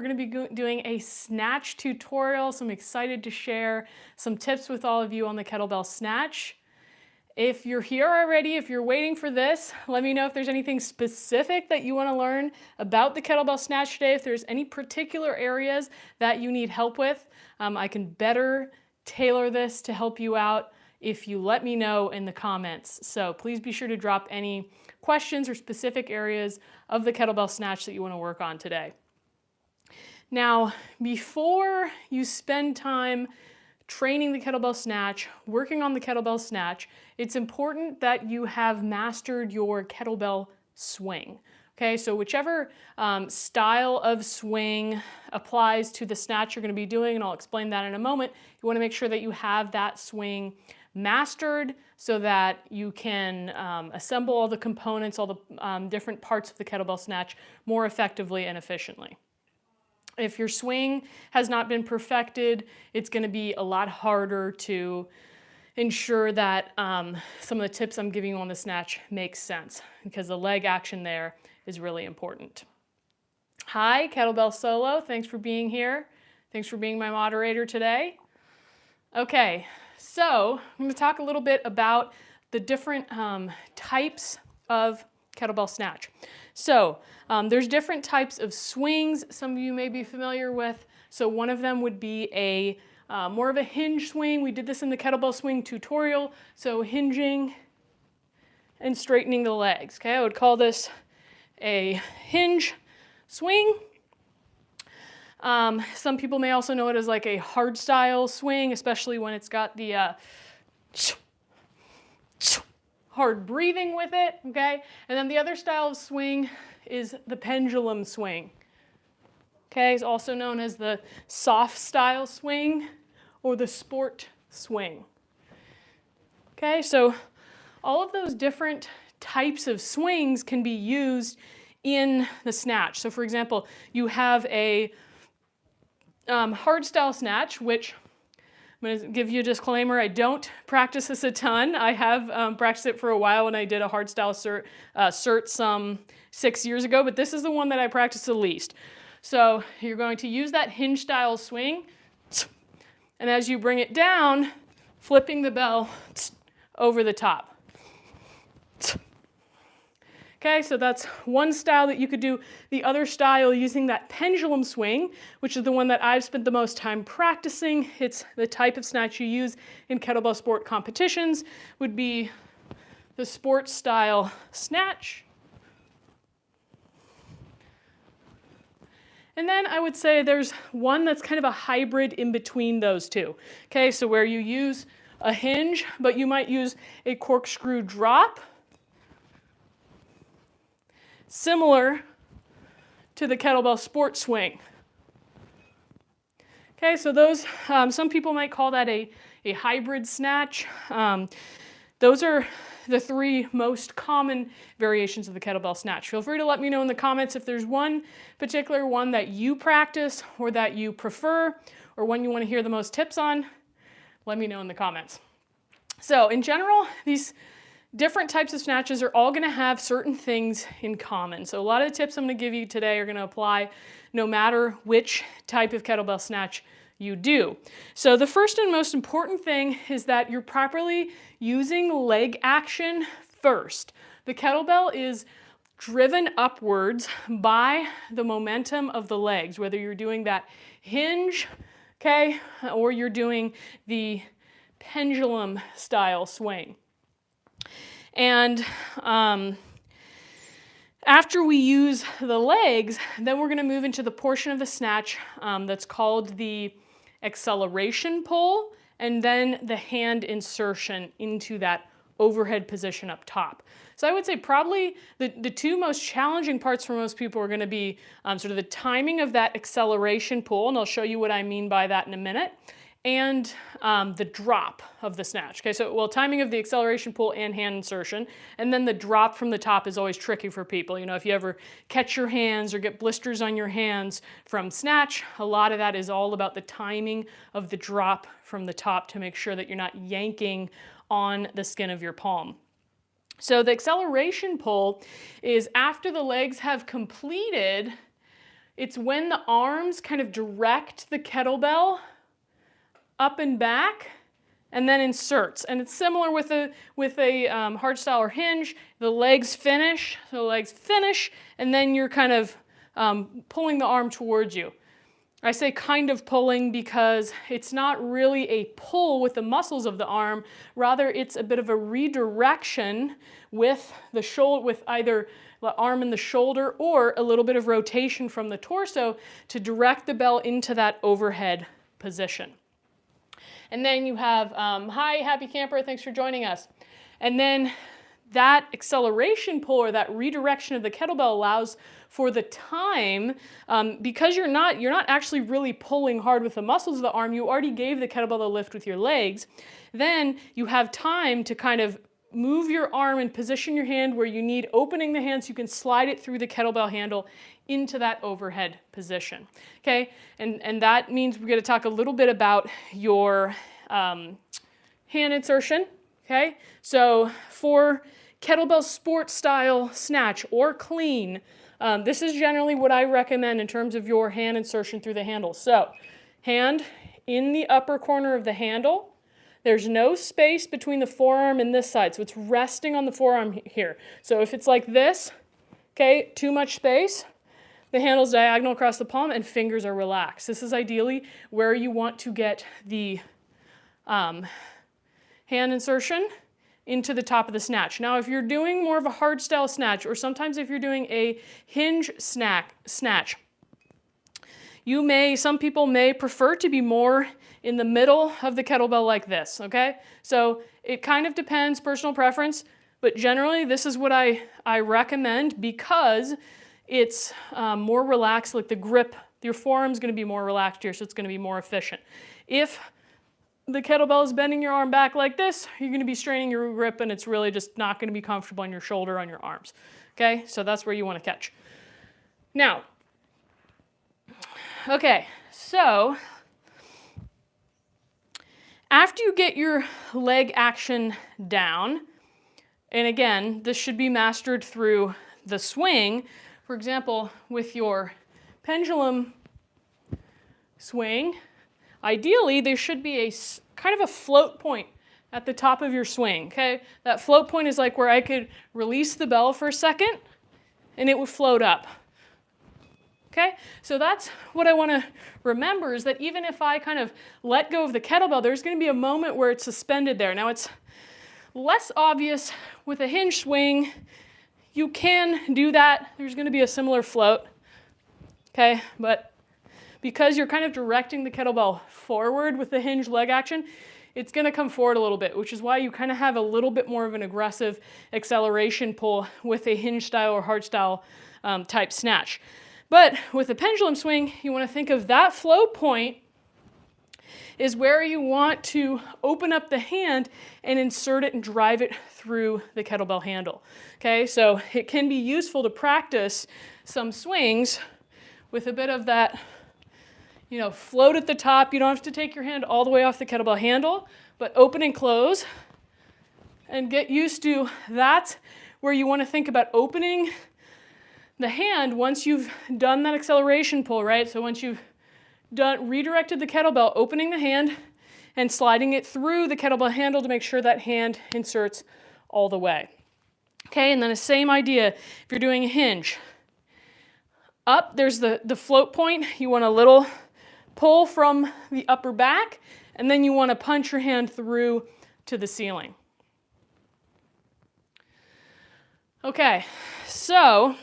We're going to be doing a snatch tutorial, so I'm excited to share some tips with all of you on the kettlebell snatch. If you're here already, if you're waiting for this, let me know if there's anything specific that you want to learn about the kettlebell snatch today, if there's any particular areas that you need help with. I can better tailor this to help you out if you let me know in the comments. So please be sure to drop any questions or specific areas of the kettlebell snatch that you want to work on today. Now, before you spend time training the kettlebell snatch, working on the kettlebell snatch, it's important that you have mastered your kettlebell swing. Okay, so whichever style of swing applies to the snatch you're going to be doing, and I'll explain that in a moment, you want to make sure that you have that swing mastered so that you can assemble all the components, all the different parts of the kettlebell snatch more effectively and efficiently. If your swing has not been perfected, it's going to be a lot harder to ensure that some of the tips I'm giving you on the snatch make sense, because the leg action there is really important. Hi, Kettlebell Solo. Thanks for being here. Thanks for being my moderator today. Okay, so I'm going to talk a little bit about the different types of kettlebell snatch. So there's different types of swings some of you may be familiar with. So one of them would be a more of a hinge swing. We did this in the kettlebell swing tutorial. So hinging and straightening the legs. Okay, I would call this a hinge swing. Some people may also know it as like a hard style swing, especially when it's got the hard breathing with it, okay? And then the other style of swing is the pendulum swing. Okay, it's also known as the soft style swing or the sport swing. Okay, so all of those different types of swings can be used in the snatch. So for example, you have a hard style snatch, which I'm going to give you a disclaimer, I don't practice this a ton. I have practiced it for a while when I did a hard style cert some 6 years ago, but this is the one that I practice the least. So you're going to use that hinge style swing, and as you bring it down, flipping the bell over the top. Okay, so that's one style that you could do. The other style, using that pendulum swing, which is the one that I've spent the most time practicing, it's the type of snatch you use in kettlebell sport competitions, would be the sports style snatch. And then I would say there's one that's kind of a hybrid in between those two. Okay, so where you use a hinge, but you might use a corkscrew drop, similar to the kettlebell sport swing. Okay, so those, some people might call that a hybrid snatch. Those are the three most common variations of the kettlebell snatch. Feel free to let me know in the comments if there's one particular one that you practice or that you prefer, or one you want to hear the most tips on. Let me know in the comments. So in general, these different types of snatches are all going to have certain things in common. So a lot of the tips I'm going to give you today are going to apply no matter which type of kettlebell snatch you do. So the first and most important thing is that you're properly using leg action first. The kettlebell is driven upwards by the momentum of the legs, whether you're doing that hinge, okay, or you're doing the pendulum style swing. And after we use the legs, then we're going to move into the portion of the snatch that's called the acceleration pull, and then the hand insertion into that overhead position up top. So I would say probably the two most challenging parts for most people are going to be sort of the timing of that acceleration pull, and I'll show you what I mean by that in a minute, and the drop of the snatch. Okay, so well, timing of the acceleration pull and hand insertion, and then the drop from the top is always tricky for people. You know, if you ever catch your hands or get blisters on your hands from snatch, a lot of that is all about the timing of the drop from the top to make sure that you're not yanking on the skin of your palm. So the acceleration pull is after the legs have completed It's when the arms kind of direct the kettlebell up and back and then inserts. And it's similar with a hardstyle or hinge. The legs finish, so the legs finish, and then you're kind of pulling the arm towards you. I say kind of pulling because it's not really a pull with the muscles of the arm, rather it's a bit of a redirection with the shoulder, with either the arm and the shoulder or a little bit of rotation from the torso to direct the bell into that overhead position. And then you have, hi, happy camper, thanks for joining us. And then that acceleration pull or that redirection of the kettlebell allows for the time, because you're not actually really pulling hard with the muscles of the arm, you already gave the kettlebell the lift with your legs, then you have time to kind of move your arm and position your hand where you need, opening the hand so you can slide it through the kettlebell handle into that overhead position. Okay, and that means we're going to talk a little bit about your hand insertion. Okay, so for kettlebell sport style snatch or clean, this is generally what I recommend in terms of your hand insertion through the handle. So hand in the upper corner of the handle. There's no space between the forearm and this side, so it's resting on the forearm here. So if it's like this, okay, too much space, the handle's diagonal across the palm and fingers are relaxed. This is ideally where you want to get the hand insertion into the top of the snatch. Now, if you're doing more of a hard style snatch, or sometimes if you're doing a hinge snatch, some people may prefer to be more in the middle of the kettlebell like this, okay? So it kind of depends, personal preference, but generally this is what I recommend because it's more relaxed, like the grip, your forearm's gonna be more relaxed here, so it's gonna be more efficient. If the kettlebell is bending your arm back like this, you're going to be straining your grip and it's really just not going to be comfortable on your shoulder, on your arms. Okay, so that's where you want to catch. Now, okay, so after you get your leg action down, and again, this should be mastered through the swing. For example, with your pendulum swing, ideally, there should be a kind of a float point at the top of your swing, okay? That float point is like where I could release the bell for a second and it would float up, okay? So that's what I want to remember, is that even if I kind of let go of the kettlebell, there's going to be a moment where it's suspended there. Now, it's less obvious with a hinge swing. You can do that. There's going to be a similar float, okay? But because you're kind of directing the kettlebell forward with the hinge leg action, it's going to come forward a little bit, which is why you kind of have a little bit more of an aggressive acceleration pull with a hinge style or hard style type snatch. But with a pendulum swing, you want to think of that float point is where you want to open up the hand and insert it and drive it through the kettlebell handle. Okay, so it can be useful to practice some swings with a bit of that, you know, float at the top. You don't have to take your hand all the way off the kettlebell handle, but open and close and get used to that, where you want to think about opening the hand once you've done that acceleration pull, right? So once you've redirected the kettlebell, opening the hand and sliding it through the kettlebell handle to make sure that hand inserts all the way. Okay, and then the same idea if you're doing a hinge. Up, there's the float point. You want a little pull from the upper back, and then you want to punch your hand through to the ceiling. Okay, so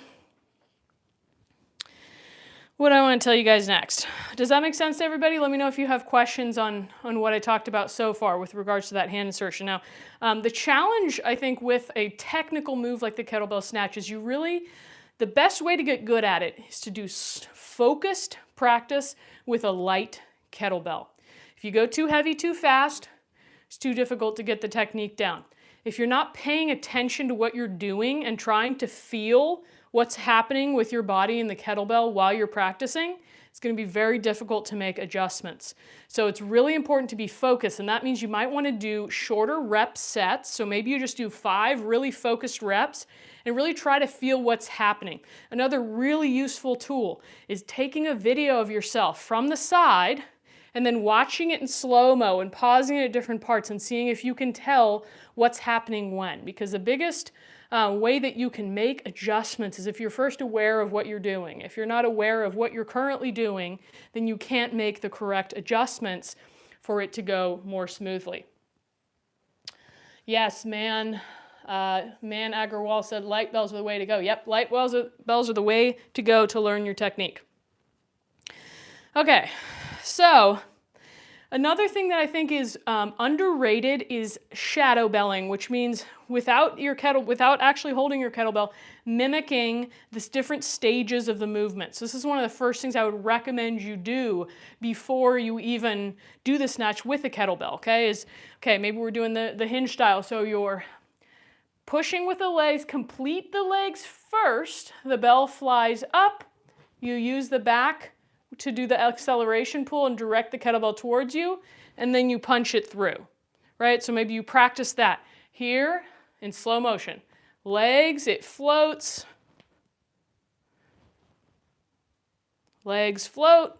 what I want to tell you guys next. Does that make sense to everybody? Let me know if you have questions on what I talked about so far with regards to that hand insertion. Now, the challenge, I think, with a technical move like the kettlebell snatch is the best way to get good at it is to do focused practice with a light kettlebell. If you go too heavy too fast, it's too difficult to get the technique down. If you're not paying attention to what you're doing and trying to feel what's happening with your body in the kettlebell while you're practicing, it's going to be very difficult to make adjustments. So it's really important to be focused, and that means you might want to do shorter rep sets. So maybe you just do 5 really focused reps, and really try to feel what's happening. Another really useful tool is taking a video of yourself from the side and then watching it in slow-mo and pausing it at different parts and seeing if you can tell what's happening when. Because the biggest way that you can make adjustments is if you're first aware of what you're doing. If you're not aware of what you're currently doing, then you can't make the correct adjustments for it to go more smoothly. Yes, Man Agarwal said light bells are the way to go. Yep, light bells are the way to go to learn your technique. Okay, so another thing that I think is underrated is shadow belling, which means without actually holding your kettlebell, mimicking the different stages of the movement. So this is one of the first things I would recommend you do before you even do the snatch with a kettlebell, okay? Maybe we're doing the hinge style. So you're pushing with the legs, complete the legs first, the bell flies up, you use the back to do the acceleration pull and direct the kettlebell towards you, and then you punch it through, right? So maybe you practice that here in slow motion. Legs, it floats. Legs float.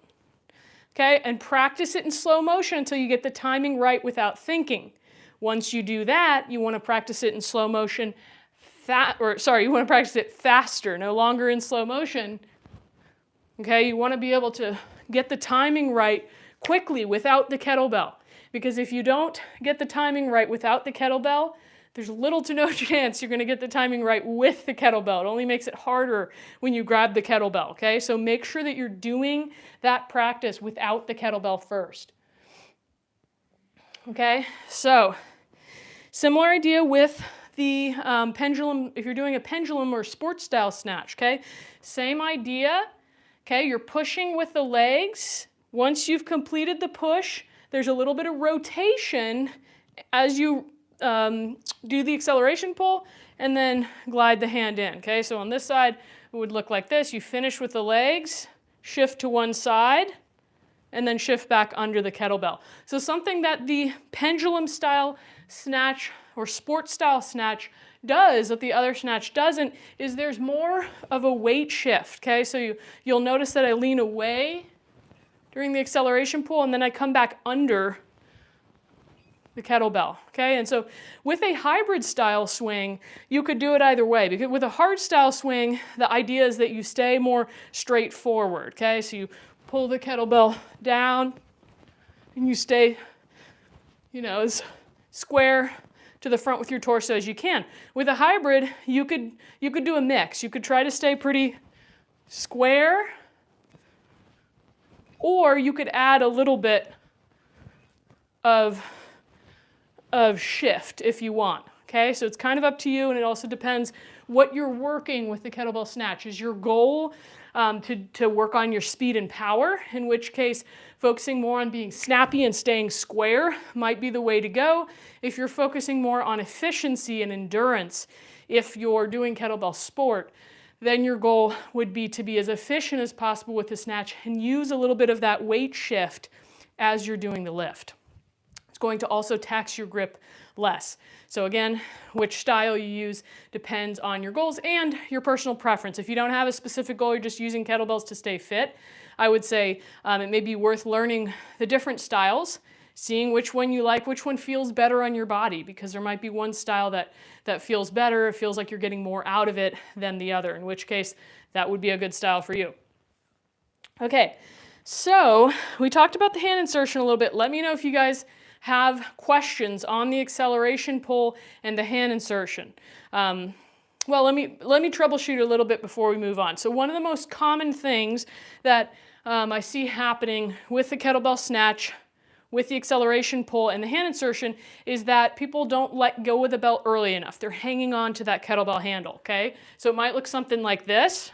Okay, and practice it in slow motion until you get the timing right without thinking. Once you do that, you want to practice it in slow motion, you want to practice it faster, no longer in slow motion. Okay, you want to be able to get the timing right quickly without the kettlebell. Because if you don't get the timing right without the kettlebell, there's little to no chance you're going to get the timing right with the kettlebell. It only makes it harder when you grab the kettlebell, okay? So make sure that you're doing that practice without the kettlebell first. Okay, so similar idea with the pendulum, if you're doing a pendulum or sports style snatch, okay? Same idea, okay? You're pushing with the legs. Once you've completed the push, there's a little bit of rotation as you do the acceleration pull and then glide the hand in, okay? So on this side, it would look like this. You finish with the legs, shift to one side, and then shift back under the kettlebell. So something that the pendulum style snatch or sports style snatch does that the other snatch doesn't is there's more of a weight shift, okay? So you'll notice that I lean away during the acceleration pull and then I come back under the kettlebell, okay? And so with a hybrid style swing, you could do it either way. Because with a hard style swing, the idea is that you stay more straightforward, okay? So you pull the kettlebell down and you stay, as square to the front with your torso as you can. With a hybrid, you could do a mix. You could try to stay pretty square, or you could add a little bit of shift if you want, okay? So it's kind of up to you, and it also depends what you're working with the kettlebell snatch. Is your goal to work on your speed and power, in which case focusing more on being snappy and staying square might be the way to go. If you're focusing more on efficiency and endurance, if you're doing kettlebell sport, then your goal would be to be as efficient as possible with the snatch and use a little bit of that weight shift as you're doing the lift. It's going to also tax your grip less. So again, which style you use depends on your goals and your personal preference. If you don't have a specific goal, you're just using kettlebells to stay fit, I would say it may be worth learning the different styles, seeing which one you like, which one feels better on your body, because there might be one style that feels better, it feels like you're getting more out of it than the other, in which case that would be a good style for you. Okay, so we talked about the hand insertion a little bit. Let me know if you guys have questions on the acceleration pull and the hand insertion. Well, let me troubleshoot a little bit before we move on. So one of the most common things that I see happening with the kettlebell snatch, with the acceleration pull and the hand insertion, is that people don't let go of the belt early enough. They're hanging on to that kettlebell handle, okay? So it might look something like this.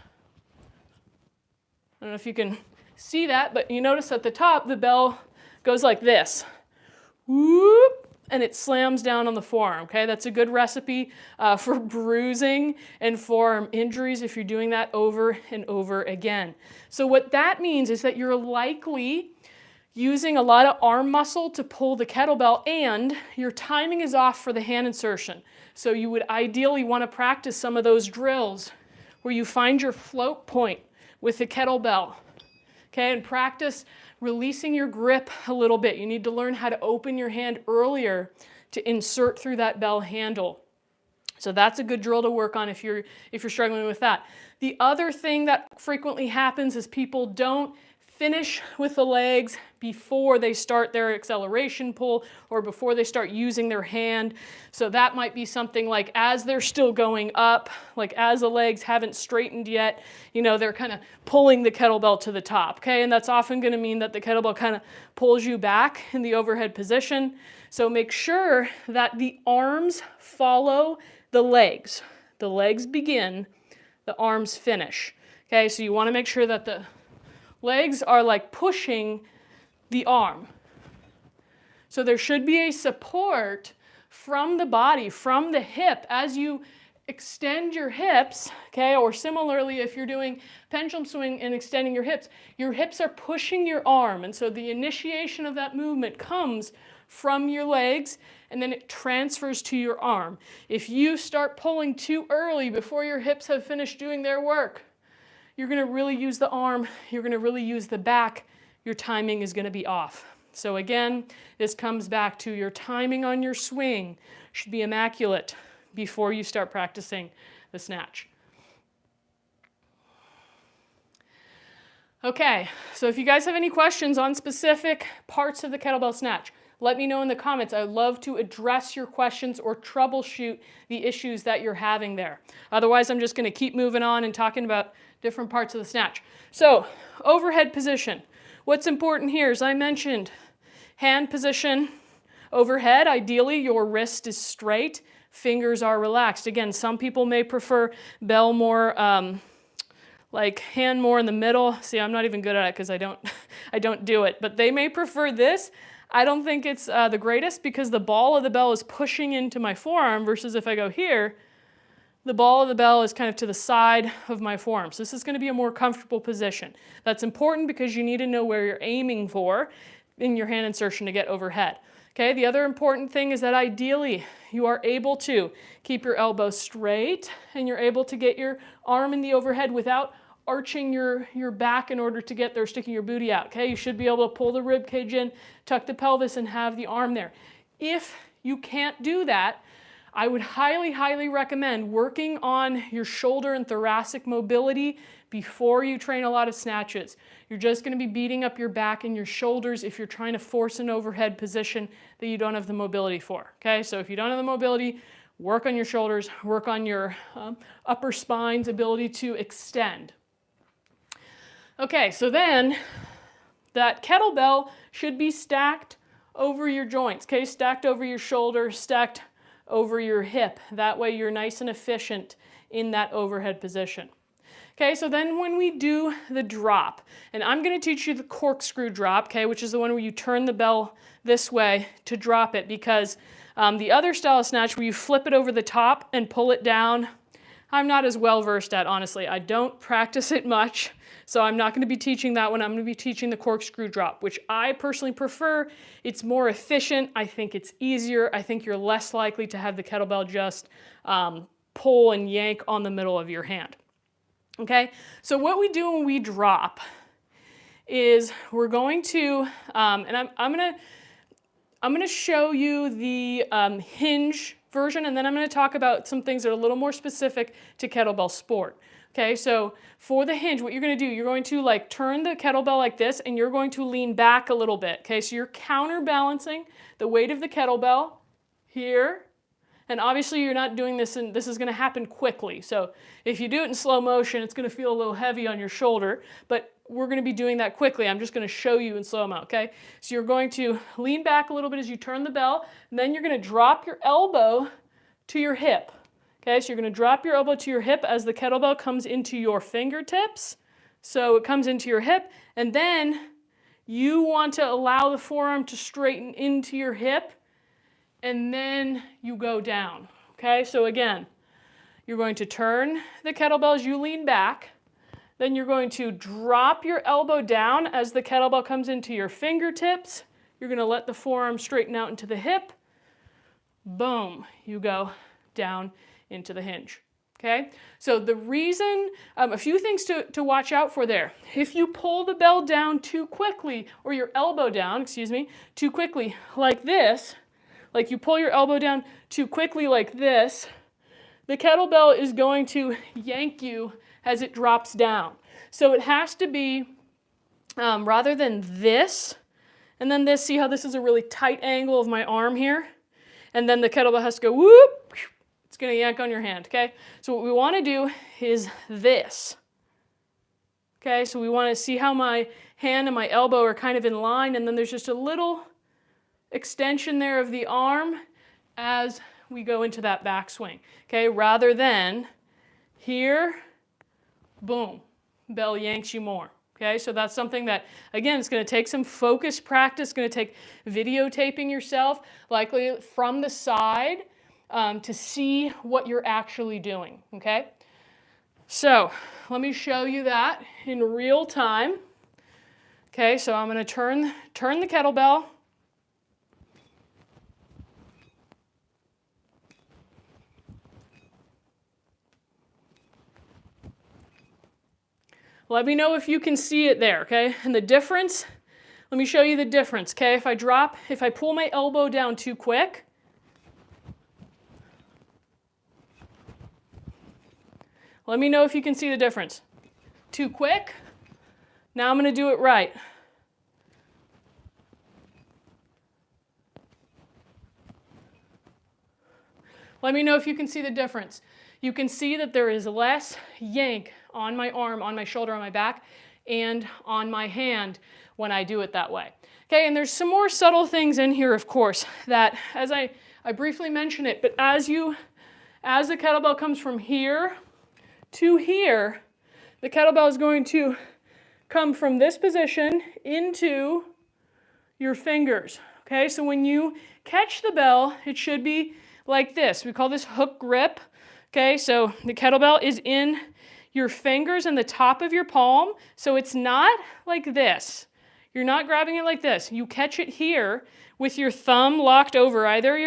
I don't know if you can see that, but you notice at the top, the bell goes like this. Whoop, and it slams down on the forearm, okay? That's a good recipe for bruising and forearm injuries if you're doing that over and over again. So what that means is that you're likely using a lot of arm muscle to pull the kettlebell, and your timing is off for the hand insertion. So you would ideally want to practice some of those drills where you find your float point with the kettlebell, okay, and practice releasing your grip a little bit. You need to learn how to open your hand earlier to insert through that bell handle. So that's a good drill to work on if you're struggling with that. The other thing that frequently happens is people don't finish with the legs before they start their acceleration pull or before they start using their hand. So that might be something like as they're still going up, like as the legs haven't straightened yet, you know, they're kind of pulling the kettlebell to the top, okay? And that's often going to mean that the kettlebell kind of pulls you back in the overhead position. So make sure that the arms follow the legs. The legs begin, the arms finish, okay? So you want to make sure that the legs are like pushing the arm. So there should be a support from the body, from the hip as you extend your hips, okay? Or similarly, if you're doing pendulum swing and extending your hips are pushing your arm. And so the initiation of that movement comes from your legs and then it transfers to your arm. If you start pulling too early before your hips have finished doing their work, you're going to really use the arm, you're going to really use the back, your timing is going to be off. So again, this comes back to your timing on your swing should be immaculate before you start practicing the snatch. Okay, so if you guys have any questions on specific parts of the kettlebell snatch, let me know in the comments. I'd love to address your questions or troubleshoot the issues that you're having there. Otherwise, I'm just going to keep moving on and talking about different parts of the snatch. So, overhead position. What's important here, as I mentioned, hand position overhead. Ideally, your wrist is straight, fingers are relaxed. Again, some people may prefer bell more, like hand more in the middle. See, I'm not even good at it because I don't do it. But they may prefer this. I don't think it's the greatest because the ball of the bell is pushing into my forearm versus if I go here, the ball of the bell is kind of to the side of my forearm. So this is going to be a more comfortable position. That's important because you need to know where you're aiming for in your hand insertion to get overhead. Okay, the other important thing is that ideally you are able to keep your elbow straight and you're able to get your arm in the overhead without arching your back in order to get there, sticking your booty out. Okay, you should be able to pull the rib cage in, tuck the pelvis, and have the arm there. If you can't do that, I would highly, highly recommend working on your shoulder and thoracic mobility before you train a lot of snatches. You're just going to be beating up your back and your shoulders if you're trying to force an overhead position that you don't have the mobility for. Okay, so if you don't have the mobility, work on your shoulders, work on your upper spine's ability to extend. Okay, so then that kettlebell should be stacked over your joints, okay? Stacked over your shoulder, stacked over your hip. That way you're nice and efficient in that overhead position. Okay, so then when we do the drop, and I'm going to teach you the corkscrew drop, okay, which is the one where you turn the bell this way to drop it, because the other style of snatch where you flip it over the top and pull it down, I'm not as well versed at, honestly. I don't practice it much, so I'm not going to be teaching that one. I'm going to be teaching the corkscrew drop, which I personally prefer. It's more efficient. I think it's easier. I think you're less likely to have the kettlebell just pull and yank on the middle of your hand. Okay, so what we do when we drop is we're going to, and I'm going to show you the hinge version, and then I'm going to talk about some things that are a little more specific to kettlebell sport. Okay, so for the hinge, what you're going to do, you're going to like turn the kettlebell like this, and you're going to lean back a little bit. Okay, so you're counterbalancing the weight of the kettlebell here, and obviously you're not doing this, and this is going to happen quickly. So if you do it in slow motion, it's going to feel a little heavy on your shoulder, but we're going to be doing that quickly. I'm just going to show you in slow-mo, okay? So you're going to lean back a little bit as you turn the bell, and then you're going to drop your elbow to your hip. Okay, so you're going to drop your elbow to your hip as the kettlebell comes into your fingertips. So it comes into your hip, and then you want to allow the forearm to straighten into your hip, and then you go down. Okay, so again, you're going to turn the kettlebell as you lean back, Then you're going to drop your elbow down as the kettlebell comes into your fingertips. You're going to let the forearm straighten out into the hip. Boom, you go down into the hinge. Okay, so the reason, a few things to watch out for there. If you pull the bell down too quickly, or your elbow down, excuse me, too quickly like this, like you pull your elbow down too quickly like this, the kettlebell is going to yank you as it drops down. So it has to be, rather than this, and then this, see how this is a really tight angle of my arm here? And then the kettlebell has to go whoop, it's going to yank on your hand, okay? So what we want to do is this. Okay, so we want to see how my hand and my elbow are kind of in line, and then there's just a little extension there of the arm as we go into that backswing, okay? Rather than here, boom, bell yanks you more. Okay, so that's something that, again, it's going to take some focused practice. It's going to take videotaping yourself, likely from the side, to see what you're actually doing, okay? So let me show you that in real time. Okay, so I'm going to turn the kettlebell. Let me know if you can see it there, okay? And the difference, let me show you the difference, okay? If I pull my elbow down too quick, let me know if you can see the difference. Too quick, now I'm going to do it right. Let me know if you can see the difference. You can see that there is less yank on my arm, on my shoulder, on my back, and on my hand when I do it that way. Okay, and there's some more subtle things in here, of course, that as I briefly mentioned it, but as the kettlebell comes from here to here, the kettlebell is going to come from this position into your fingers. Okay, so when you catch the bell, it should be like this. We call this hook grip. Okay, so the kettlebell is in your fingers and the top of your palm, so it's not like this. You're not grabbing it like this. You catch it here with your thumb locked over either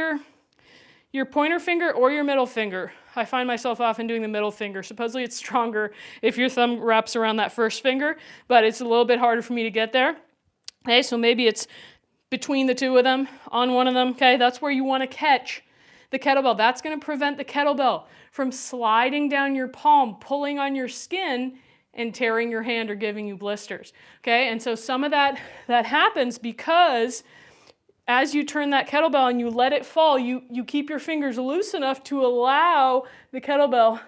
your pointer finger or your middle finger. I find myself often doing the middle finger. Supposedly it's stronger if your thumb wraps around that first finger, but it's a little bit harder for me to get there. Okay, so maybe it's between the two of them, on one of them. Okay, that's where you want to catch the kettlebell. That's going to prevent the kettlebell from sliding down your palm, pulling on your skin, and tearing your hand or giving you blisters. Okay, and so some of that happens because as you turn that kettlebell and you let it fall, you keep your fingers loose enough to allow the kettlebell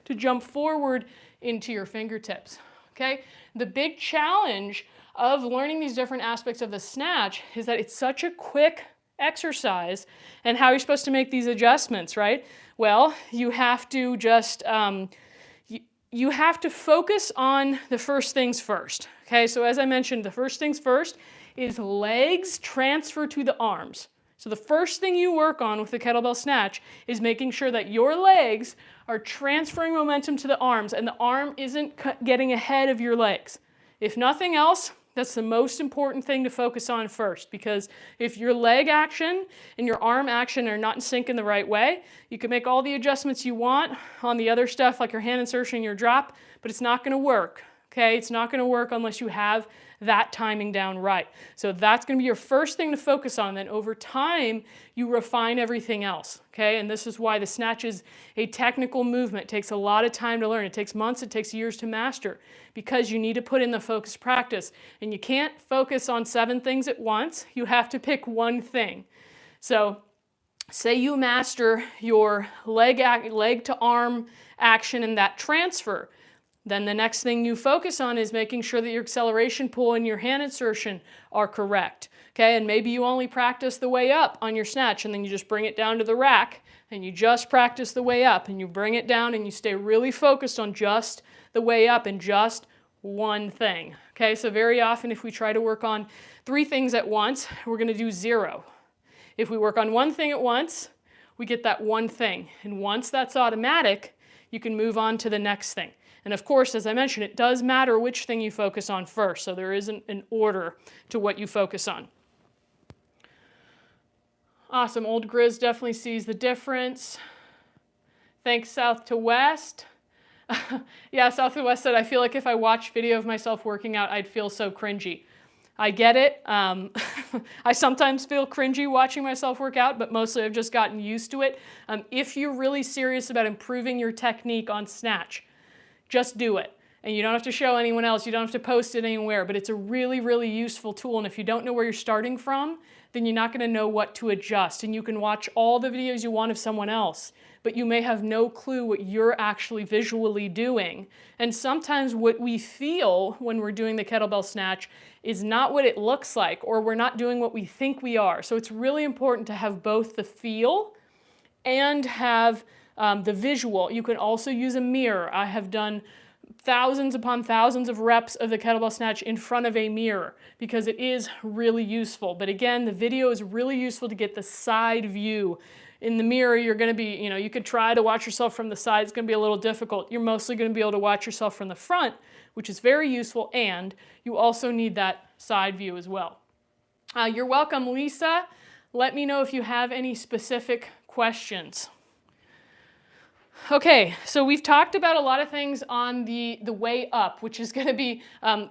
to jump forward into your fingertips. Okay, the big challenge of learning these different aspects of the snatch is that it's such a quick exercise, and how you're supposed to make these adjustments, right? Well, you have to just, you have to focus on the first things first. Okay, so as I mentioned, the first things first is legs transfer to the arms. So the first thing you work on with the kettlebell snatch is making sure that your legs are transferring momentum to the arms and the arm isn't getting ahead of your legs. If nothing else, that's the most important thing to focus on first, because if your leg action and your arm action are not in sync in the right way, you can make all the adjustments you want on the other stuff like your hand insertion, your drop, but it's not going to work. Okay, it's not going to work unless you have that timing down right. So that's going to be your first thing to focus on. Then over time, you refine everything else. Okay, and this is why the snatch is a technical movement. It takes a lot of time to learn. It takes months, it takes years to master, because you need to put in the focused practice. And you can't focus on 7 things at once. You have to pick one thing. So say you master your leg to arm action and that transfer. Then the next thing you focus on is making sure that your acceleration pull and your hand insertion are correct. Okay, and maybe you only practice the way up on your snatch and then you just bring it down to the rack and you just practice the way up and you bring it down and you stay really focused on just the way up and just one thing. Okay, so very often if we try to work on 3 things at once, we're going to do 0. If we work on one thing at once, we get that one thing. And once that's automatic, you can move on to the next thing. And of course, as I mentioned, it does matter which thing you focus on first, so there isn't an order to what you focus on. Awesome, Old Grizz definitely sees the difference. Thanks, South to West. Yeah, South to West said, I feel like if I watched video of myself working out, I'd feel so cringy. I get it. I sometimes feel cringy watching myself work out, but mostly I've just gotten used to it. If you're really serious about improving your technique on snatch, just do it. And you don't have to show anyone else. You don't have to post it anywhere, but it's a really, really useful tool. And if you don't know where you're starting from, then you're not going to know what to adjust. And you can watch all the videos you want of someone else, but you may have no clue what you're actually visually doing. And sometimes what we feel when we're doing the kettlebell snatch is not what it looks like, or we're not doing what we think we are. So it's really important to have both the feel and have the visual. You can also use a mirror. I have done thousands upon thousands of reps of the kettlebell snatch in front of a mirror because it is really useful. But again, the video is really useful to get the side view. In the mirror, you're going to be, you could try to watch yourself from the side. It's going to be a little difficult. You're mostly going to be able to watch yourself from the front, which is very useful, and you also need that side view as well. You're welcome, Lisa. Let me know if you have any specific questions. Okay, so we've talked about a lot of things on the way up, which is going to be,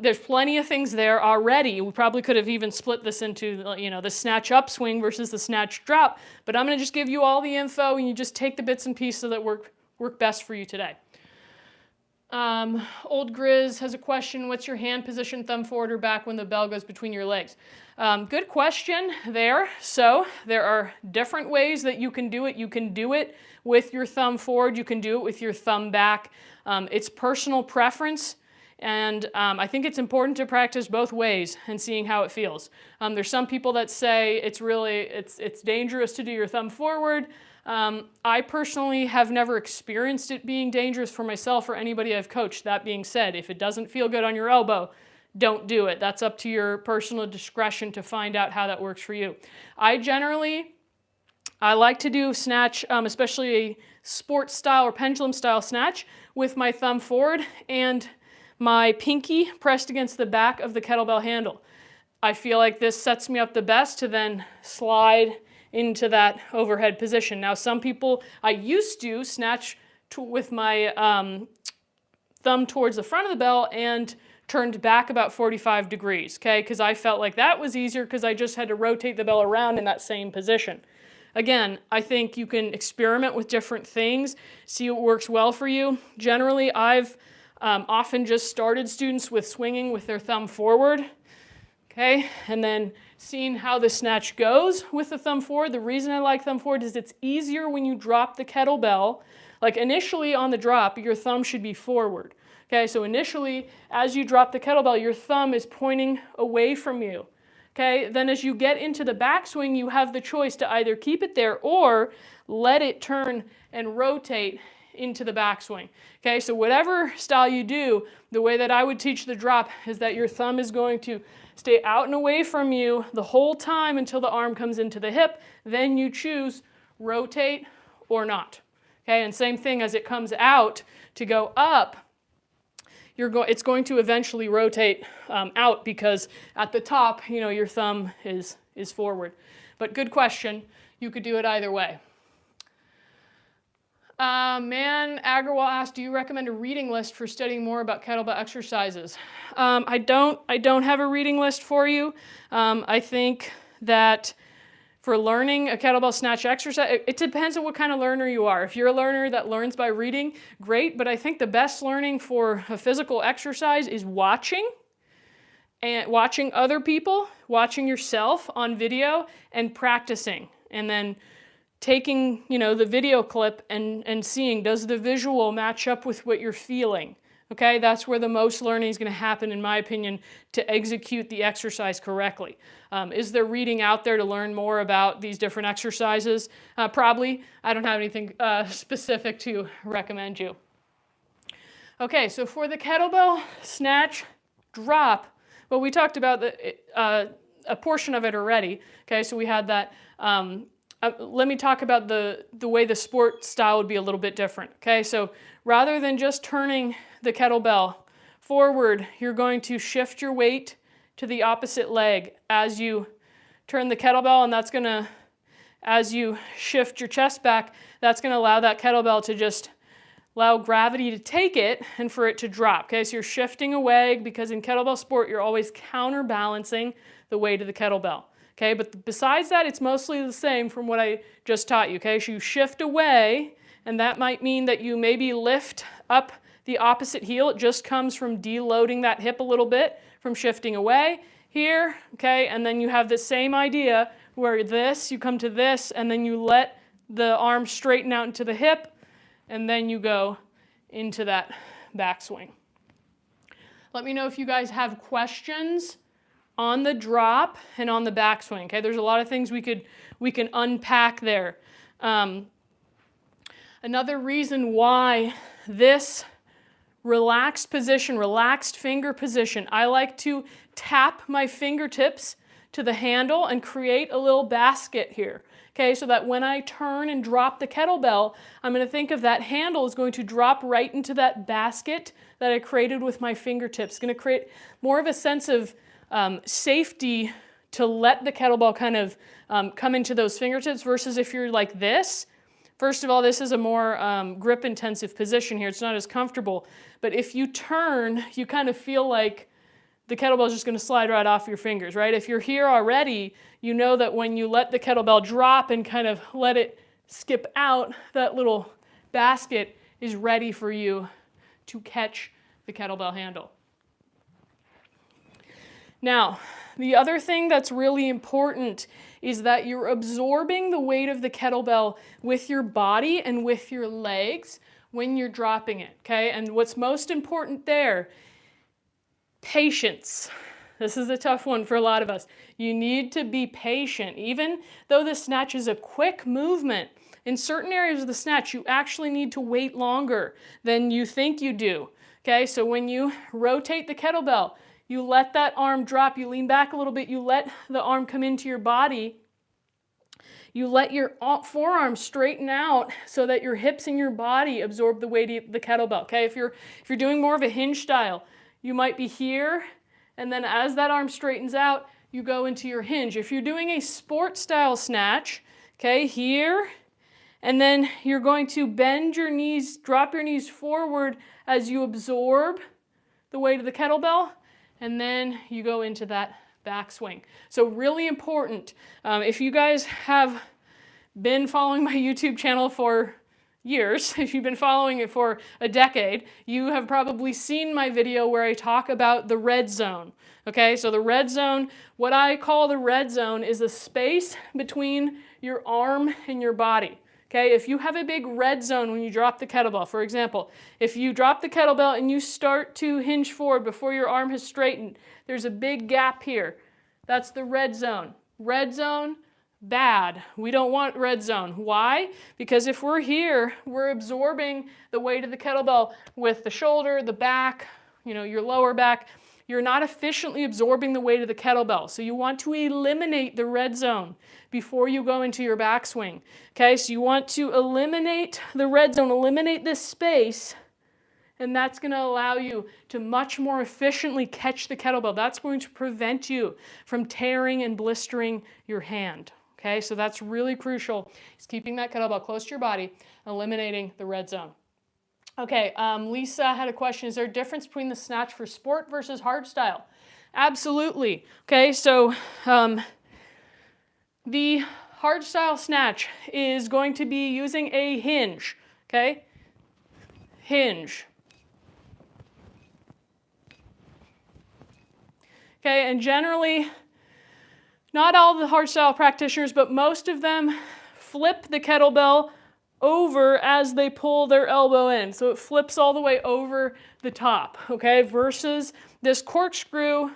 there's plenty of things there already. We probably could have even split this into, the snatch upswing versus the snatch drop, but I'm going to just give you all the info and you just take the bits and pieces that work best for you today. Old Grizz has a question. What's your hand position, thumb forward or back when the bell goes between your legs? Good question there. So there are different ways that you can do it. You can do it with your thumb forward. You can do it with your thumb back. It's personal preference. And I think it's important to practice both ways and seeing how it feels. There's some people that say it's dangerous to do your thumb forward. I personally have never experienced it being dangerous for myself or anybody I've coached. That being said, if it doesn't feel good on your elbow, don't do it. That's up to your personal discretion to find out how that works for you. I like to do snatch, especially a sports style or pendulum style snatch, with my thumb forward and my pinky pressed against the back of the kettlebell handle. I feel like this sets me up the best to then slide into that overhead position. Now, some people, I used to snatch with my thumb towards the front of the bell and turned back about 45 degrees, okay? Because I felt like that was easier because I just had to rotate the bell around in that same position. Again, I think you can experiment with different things, see what works well for you. Generally, I've often just started students with swinging with their thumb forward, okay? And then seeing how the snatch goes with the thumb forward. The reason I like thumb forward is it's easier when you drop the kettlebell. Like initially on the drop, your thumb should be forward. Okay, so initially, as you drop the kettlebell, your thumb is pointing away from you. Okay, then as you get into the backswing, you have the choice to either keep it there or let it turn and rotate into the backswing. Okay, so whatever style you do, the way that I would teach the drop is that your thumb is going to stay out and away from you the whole time until the arm comes into the hip. Then you choose rotate or not. Okay, and same thing as it comes out to go up, it's going to eventually rotate out because at the top, your thumb is forward. But good question. You could do it either way. Man Agrawal asked, do you recommend a reading list for studying more about kettlebell exercises? I don't have a reading list for you. I think that for learning a kettlebell snatch exercise, it depends on what kind of learner you are. If you're a learner that learns by reading, great, but I think the best learning for a physical exercise is watching, and watching other people, watching yourself on video, and practicing. And then taking, the video clip and seeing, does the visual match up with what you're feeling? Okay, that's where the most learning is going to happen, in my opinion, to execute the exercise correctly. Is there reading out there to learn more about these different exercises? Probably. I don't have anything specific to recommend you. Okay, so for the kettlebell snatch drop, well, we talked about a portion of it already. Okay, so we had that let me talk about the way the sport style would be a little bit different. Okay, so rather than just turning the kettlebell forward, you're going to shift your weight to the opposite leg as you turn the kettlebell, and that's gonna, as you shift your chest back, that's gonna allow that kettlebell to just allow gravity to take it and for it to drop. Okay, so you're shifting away because in kettlebell sport, you're always counterbalancing the weight of the kettlebell. Okay, but besides that, it's mostly the same from what I just taught you. Okay, so you shift away, and that might mean that you maybe lift up the opposite heel. It just comes from deloading that hip a little bit from shifting away here. Okay, and then you have the same idea where you come to this, and then you let the arm straighten out into the hip, and then you go into that backswing. Let me know if you guys have questions on the drop and on the backswing. Okay, there's a lot of things we can unpack there. Another reason why this relaxed position, relaxed finger position, I like to tap my fingertips to the handle and create a little basket here. Okay, so that when I turn and drop the kettlebell, I'm going to think of that handle is going to drop right into that basket that I created with my fingertips. It's going to create more of a sense of safety to let the kettlebell kind of come into those fingertips versus if you're like this. First of all, this is a more grip intensive position here. It's not as comfortable. But if you turn, you kind of feel like the kettlebell is just going to slide right off your fingers, right? If you're here already, you know that when you let the kettlebell drop and kind of let it skip out, that little basket is ready for you to catch the kettlebell handle. Now, the other thing that's really important is that you're absorbing the weight of the kettlebell with your body and with your legs when you're dropping it, okay? And what's most important there, patience. This is a tough one for a lot of us. You need to be patient. Even though the snatch is a quick movement, in certain areas of the snatch, you actually need to wait longer than you think you do, okay? So when you rotate the kettlebell, you let that arm drop, you lean back a little bit, you let the arm come into your body, you let your forearm straighten out so that your hips and your body absorb the weight of the kettlebell, okay? If you're doing more of a hinge style, you might be here, and then as that arm straightens out, you go into your hinge. If you're doing a sport style snatch, okay, here, and then you're going to bend your knees, drop your knees forward as you absorb the weight of the kettlebell, and then you go into that backswing. So really important. If you guys have been following my YouTube channel for years, if you've been following it for a decade, you have probably seen my video where I talk about the red zone. Okay, so the red zone, what I call the red zone is the space between your arm and your body. Okay, if you have a big red zone when you drop the kettlebell, for example, if you drop the kettlebell and you start to hinge forward before your arm has straightened, there's a big gap here. That's the red zone. Red zone, bad. We don't want red zone. Why? Because if we're here, we're absorbing the weight of the kettlebell with the shoulder, the back, your lower back. You're not efficiently absorbing the weight of the kettlebell. So you want to eliminate the red zone before you go into your backswing. Okay, so you want to eliminate the red zone, eliminate this space, and that's going to allow you to much more efficiently catch the kettlebell. That's going to prevent you from tearing and blistering your hand. Okay, so that's really crucial, is keeping that kettlebell close to your body, eliminating the red zone. Okay, Lisa had a question. Is there a difference between the snatch for sport versus hardstyle? Absolutely. Okay, so the hardstyle snatch is going to be using a hinge. Okay, hinge. Okay, and generally, not all the hardstyle practitioners, but most of them flip the kettlebell over as they pull their elbow in. So it flips all the way over the top, okay? Versus this corkscrew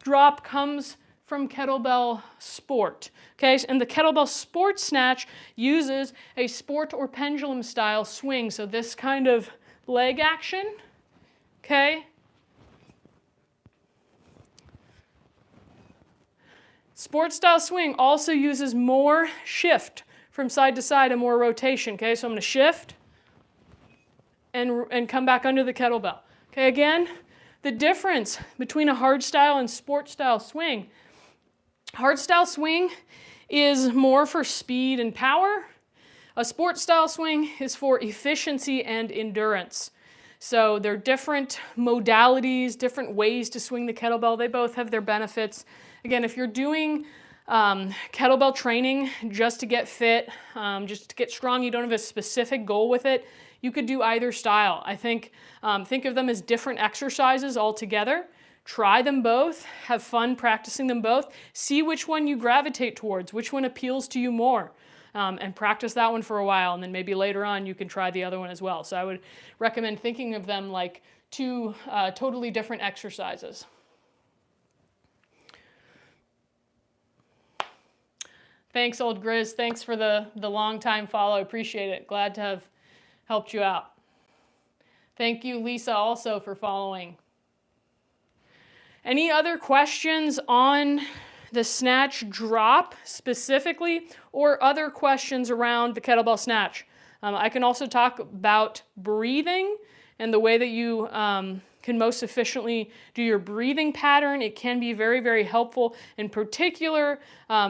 drop comes from kettlebell sport, okay? And the kettlebell sport snatch uses a sport or pendulum style swing. So this kind of leg action, okay? Sport style swing also uses more shift from side to side and more rotation. Okay, so I'm going to shift and come back under the kettlebell. Okay, again, the difference between a hard style and sport style swing. Hard style swing is more for speed and power. A sport style swing is for efficiency and endurance. So they're different modalities, different ways to swing the kettlebell. They both have their benefits. Again, if you're doing kettlebell training just to get fit, just to get strong, you don't have a specific goal with it, you could do either style. I think of them as different exercises altogether. Try them both, have fun practicing them both, see which one you gravitate towards, which one appeals to you more. And practice that one for a while, and then maybe later on you can try the other one as well. So I would recommend thinking of them like two totally different exercises. Thanks, Old Grizz. Thanks for the long time follow. Appreciate it. Glad to have helped you out. Thank you, Lisa, also for following. Any other questions on the snatch drop specifically, or other questions around the kettlebell snatch? I can also talk about breathing and the way that you can most efficiently do your breathing pattern. It can be very, very helpful, in particular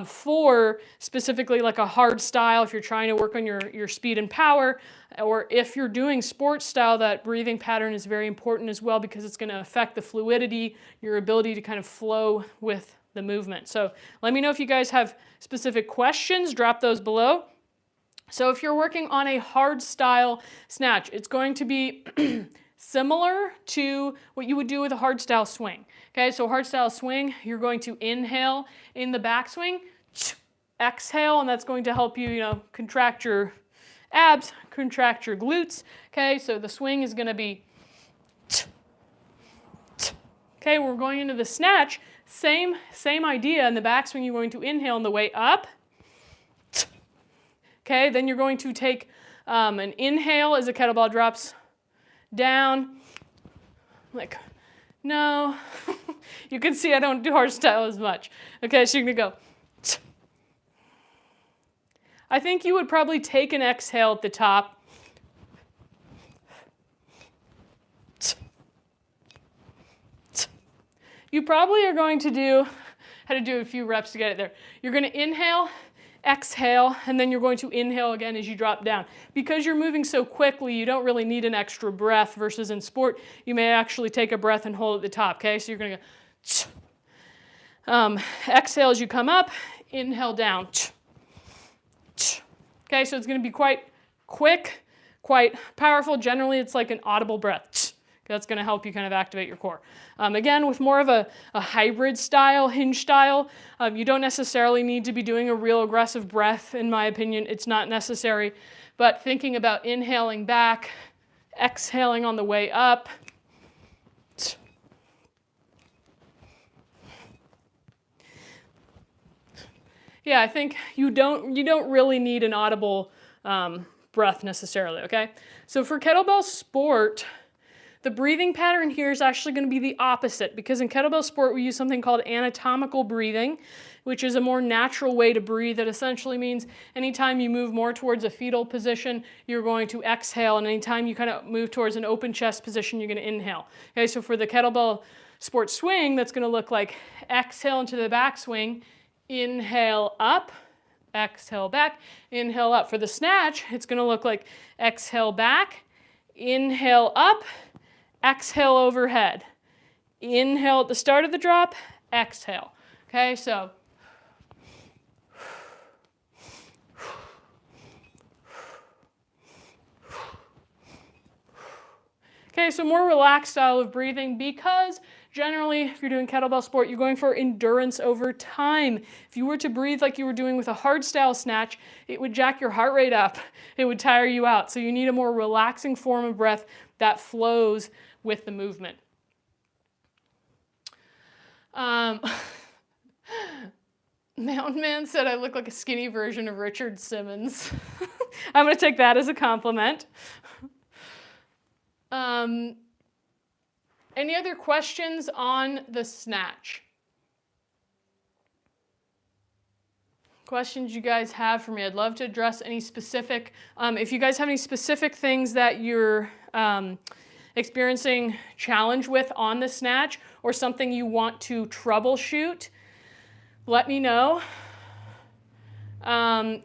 for specifically like a hard style if you're trying to work on your speed and power, or if you're doing sports style, that breathing pattern is very important as well because it's going to affect the fluidity, your ability to kind of flow with the movement. So let me know if you guys have specific questions, drop those below. So if you're working on a hard style snatch, it's going to be similar to what you would do with a hard style swing. Okay, so hard style swing, you're going to inhale in the backswing, exhale, and that's going to help you, contract your abs, contract your glutes. Okay, so the swing is going to be, okay, we're going into the snatch. Same idea. In the backswing, you're going to inhale on the way up. Okay, then you're going to take an inhale as the kettlebell drops down. Like, no. You can see I don't do hard style as much. Okay, so you're going to go. I think you would probably take an exhale at the top. You probably are going to had to do a few reps to get it there. You're going to inhale, exhale, and then you're going to inhale again as you drop down. Because you're moving so quickly, you don't really need an extra breath, versus in sport, you may actually take a breath and hold at the top, okay? So you're going to go, exhale as you come up, inhale down. Okay, so it's going to be quite quick, quite powerful. Generally, it's like an audible breath. That's going to help you kind of activate your core. Again, with more of a hybrid style, hinge style, you don't necessarily need to be doing a real aggressive breath, in my opinion. It's not necessary. But thinking about inhaling back, exhaling on the way up. Yeah, I think you don't really need an audible breath necessarily, okay? So for kettlebell sport, the breathing pattern here is actually going to be the opposite, because in kettlebell sport we use something called anatomical breathing, which is a more natural way to breathe. That essentially means anytime you move more towards a fetal position, you're going to exhale, and anytime you kind of move towards an open chest position, you're going to inhale. Okay, so for the kettlebell sport swing, that's going to look like exhale into the backswing, inhale up, exhale back, inhale up. For the snatch, it's going to look like exhale back, inhale up, exhale overhead. Inhale at the start of the drop, exhale. Okay, so more relaxed style of breathing, because generally, if you're doing kettlebell sport, you're going for endurance over time. If you were to breathe like you were doing with a hard style snatch, it would jack your heart rate up. It would tire you out. So you need a more relaxing form of breath that flows with the movement. Mountain Man said I look like a skinny version of Richard Simmons. I'm going to take that as a compliment. Any other questions on the snatch? questions you guys have for me. I'd love to address any specific, if you guys have any specific things that you're experiencing challenge with on the snatch or something you want to troubleshoot, let me know.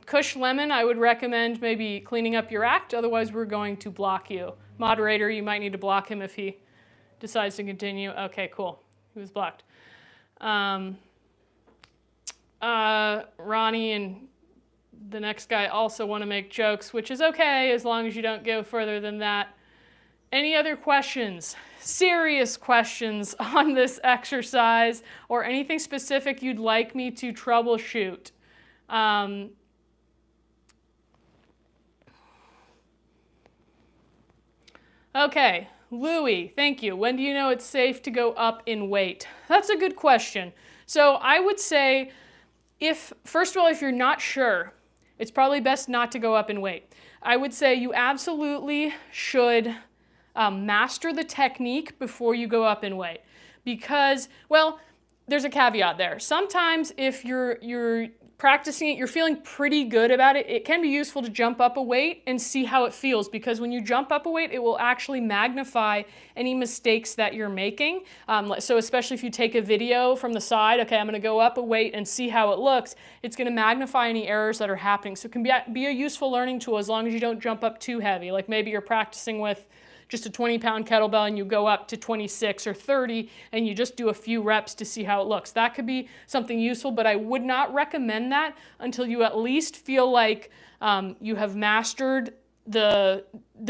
Kush Lemon, I would recommend maybe cleaning up your act, otherwise we're going to block you. Moderator, you might need to block him if he decides to continue. Okay, cool. He was blocked. Ronnie and the next guy also want to make jokes, which is okay as long as you don't go further than that. Any other questions? Serious questions on this exercise or anything specific you'd like me to troubleshoot? Okay, Louie, thank you. When do you know it's safe to go up in weight? That's a good question. So I would say, first of all, if you're not sure, it's probably best not to go up in weight. I would say you absolutely should master the technique before you go up in weight because, well, there's a caveat there. Sometimes if you're practicing it, you're feeling pretty good about it, it can be useful to jump up a weight and see how it feels, because when you jump up a weight, it will actually magnify any mistakes that you're making. So especially if you take a video from the side, okay, I'm gonna go up a weight and see how it looks, it's gonna magnify any errors that are happening. So it can be a useful learning tool as long as you don't jump up too heavy. Like maybe you're practicing with just a 20-pound kettlebell and you go up to 26 or 30 and you just do a few reps to see how it looks. That could be something useful, but I would not recommend that until you at least feel like you have mastered the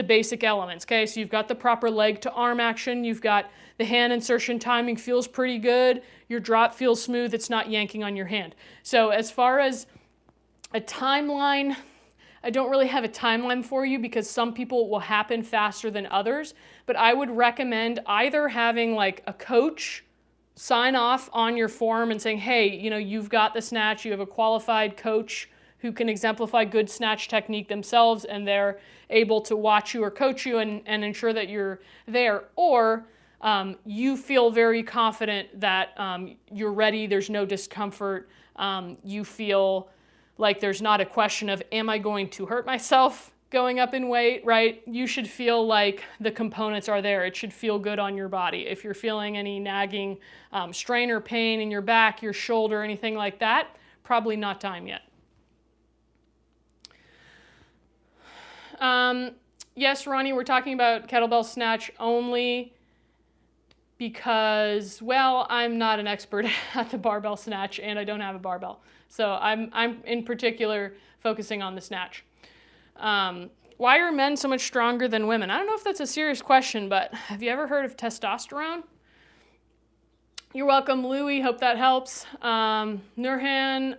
basic elements, okay? So you've got the proper leg to arm action, you've got the hand insertion timing feels pretty good, your drop feels smooth, it's not yanking on your hand. So as far as a timeline, I don't really have a timeline for you because some people will happen faster than others, but I would recommend either having like a coach sign off on your form and saying, hey, you know, you've got the snatch, you have a qualified coach who can exemplify good snatch technique themselves and they're able to watch you or coach you and ensure that you're there, or you feel very confident that you're ready, there's no discomfort, you feel like there's not a question of, am I going to hurt myself going up in weight, right? You should feel like the components are there. It should feel good on your body. If you're feeling any nagging strain or pain in your back, your shoulder, anything like that, probably not time yet. Yes, Ronnie, we're talking about kettlebell snatch only because, well, I'm not an expert at the barbell snatch and I don't have a barbell. So I'm in particular focusing on the snatch. Why are men so much stronger than women? I don't know if that's a serious question, but have you ever heard of testosterone? You're welcome, Louie. Hope that helps. Nurhan,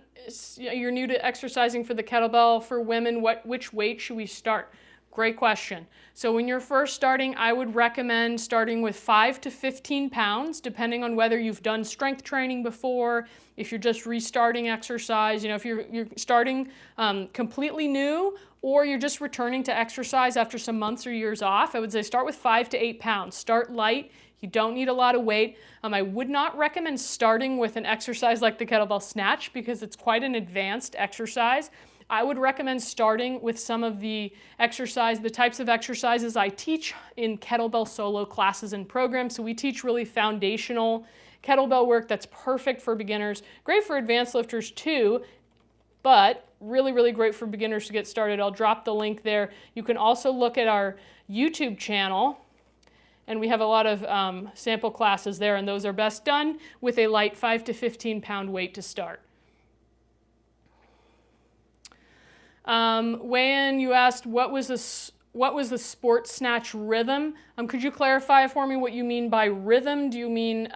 you're new to exercising for the kettlebell. For women, which weight should we start? Great question. So when you're first starting, I would recommend starting with 5 to 15 pounds, depending on whether you've done strength training before, if you're just restarting exercise, you know, if you're starting completely new, or you're just returning to exercise after some months or years off, I would say start with 5 to 8 pounds. Start light. You don't need a lot of weight. I would not recommend starting with an exercise like the kettlebell snatch because it's quite an advanced exercise. I would recommend starting with some of the types of exercises I teach in kettlebell solo classes and programs. So we teach really foundational kettlebell work that's perfect for beginners, great for advanced lifters too, but really, really great for beginners to get started. I'll drop the link there. You can also look at our YouTube channel, and we have a lot of sample classes there, and those are best done with a light 5 to 15 pound weight to start. When you asked what was the sport snatch rhythm, could you clarify for me what you mean by rhythm? Do you mean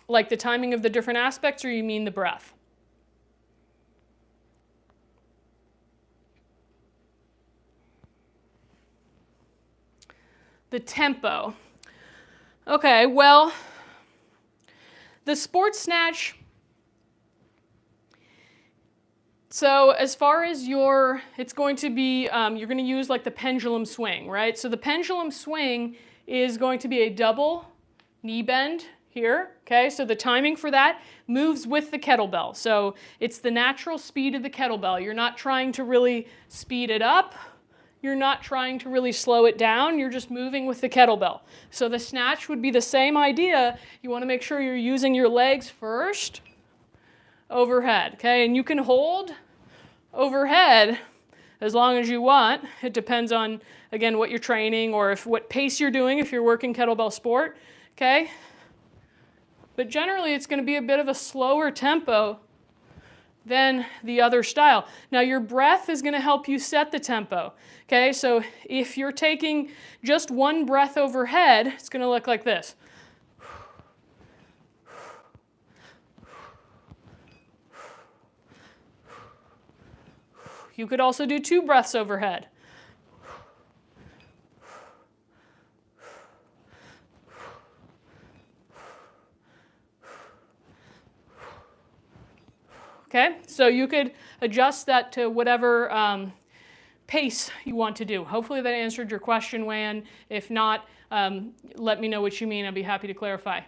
like the timing of the different aspects, or you mean the breath? The tempo. Okay, well, the sport snatch, so as far as it's going to be, you're going to use like the pendulum swing, right? So the pendulum swing is going to be a double knee bend here, okay? So the timing for that moves with the kettlebell. So it's the natural speed of the kettlebell. You're not trying to really speed it up. You're not trying to really slow it down. You're just moving with the kettlebell. So the snatch would be the same idea. You want to make sure you're using your legs first, overhead, okay? And you can hold overhead as long as you want. It depends on, again, what you're training or what pace you're doing if you're working kettlebell sport, okay? But generally, it's going to be a bit of a slower tempo than the other style. Now, your breath is going to help you set the tempo, okay? So if you're taking just one breath overhead, it's going to look like this. You could also do 2 breaths overhead. Okay, so you could adjust that to whatever pace you want to do. Hopefully that answered your question, Wan. If not, let me know what you mean. I'd be happy to clarify.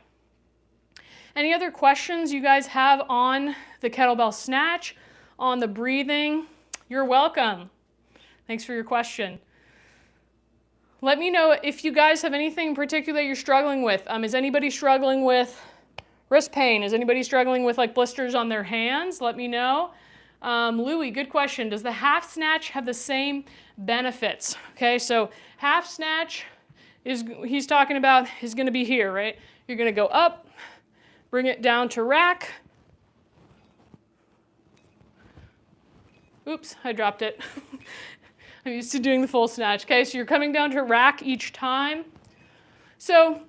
Any other questions you guys have on the kettlebell snatch, on the breathing? You're welcome. Thanks for your question. Let me know if you guys have anything in particular you're struggling with. Is anybody struggling with wrist pain? Is anybody struggling with like blisters on their hands? Let me know. Louie, good question. Does the half snatch have the same benefits? Okay, so half snatch he's talking about is going to be here, right? You're going to go up, bring it down to rack. Oops, I dropped it. I'm used to doing the full snatch. Okay, so you're coming down to rack each time. So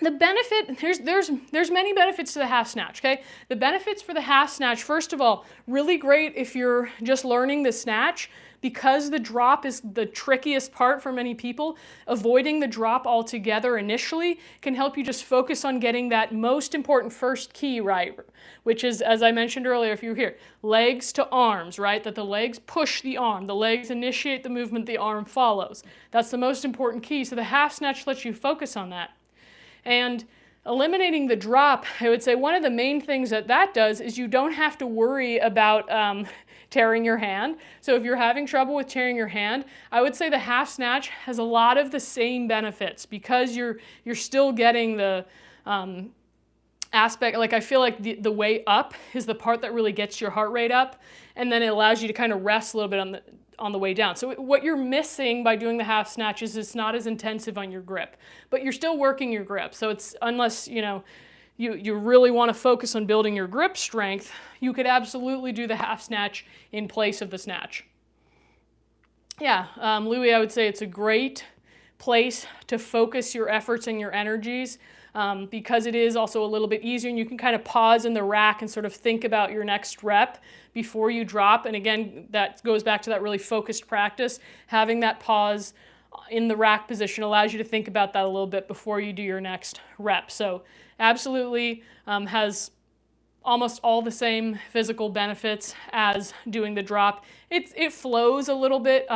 the benefit, there's many benefits to the half snatch, okay? The benefits for the half snatch, first of all, really great if you're just learning the snatch, because the drop is the trickiest part for many people. Avoiding the drop altogether initially can help you just focus on getting that most important first key right, which is, as I mentioned earlier, if you were here, legs to arms, right? That the legs push the arm, the legs initiate the movement, the arm follows. That's the most important key. So the half snatch lets you focus on that. And eliminating the drop, I would say one of the main things that does is you don't have to worry about tearing your hand. So if you're having trouble with tearing your hand, I would say the half snatch has a lot of the same benefits, because you're still getting the aspect, like I feel like the way up is the part that really gets your heart rate up, and then it allows you to kind of rest a little bit on the way down. So what you're missing by doing the half snatch is it's not as intensive on your grip, but you're still working your grip. So it's, unless you really want to focus on building your grip strength, you could absolutely do the half snatch in place of the snatch. Yeah, Louis, I would say it's a great place to focus your efforts and your energies, because it is also a little bit easier, and you can kind of pause in the rack and sort of think about your next rep before you drop. And again, that goes back to that really focused practice. Having that pause in the rack position allows you to think about that a little bit before you do your next rep. So absolutely has almost all the same physical benefits as doing the drop. It flows a little bit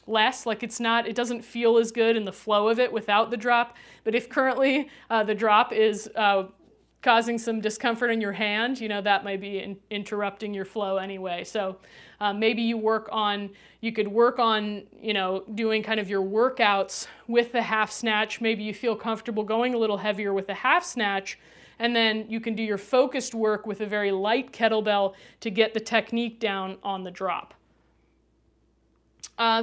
less, like it doesn't feel as good in the flow of it without the drop. But if currently the drop is causing some discomfort in your hand, that might be interrupting your flow anyway. So maybe you could work on, doing kind of your workouts with the half snatch. Maybe you feel comfortable going a little heavier with the half snatch, and then you can do your focused work with a very light kettlebell to get the technique down on the drop.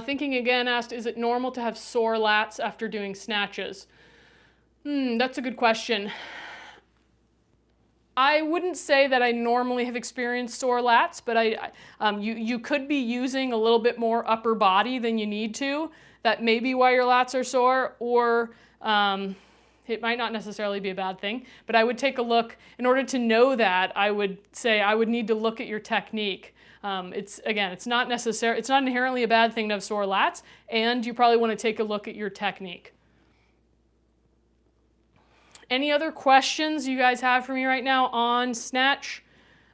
Thinking again asked, is it normal to have sore lats after doing snatches? That's a good question. I wouldn't say that I normally have experienced sore lats, but you could be using a little bit more upper body than you need to. That may be why your lats are sore, or it might not necessarily be a bad thing. But I would take a look. In order to know that, I would say I would need to look at your technique. It's not inherently a bad thing to have sore lats, and you probably want to take a look at your technique. Any other questions you guys have for me right now on snatch,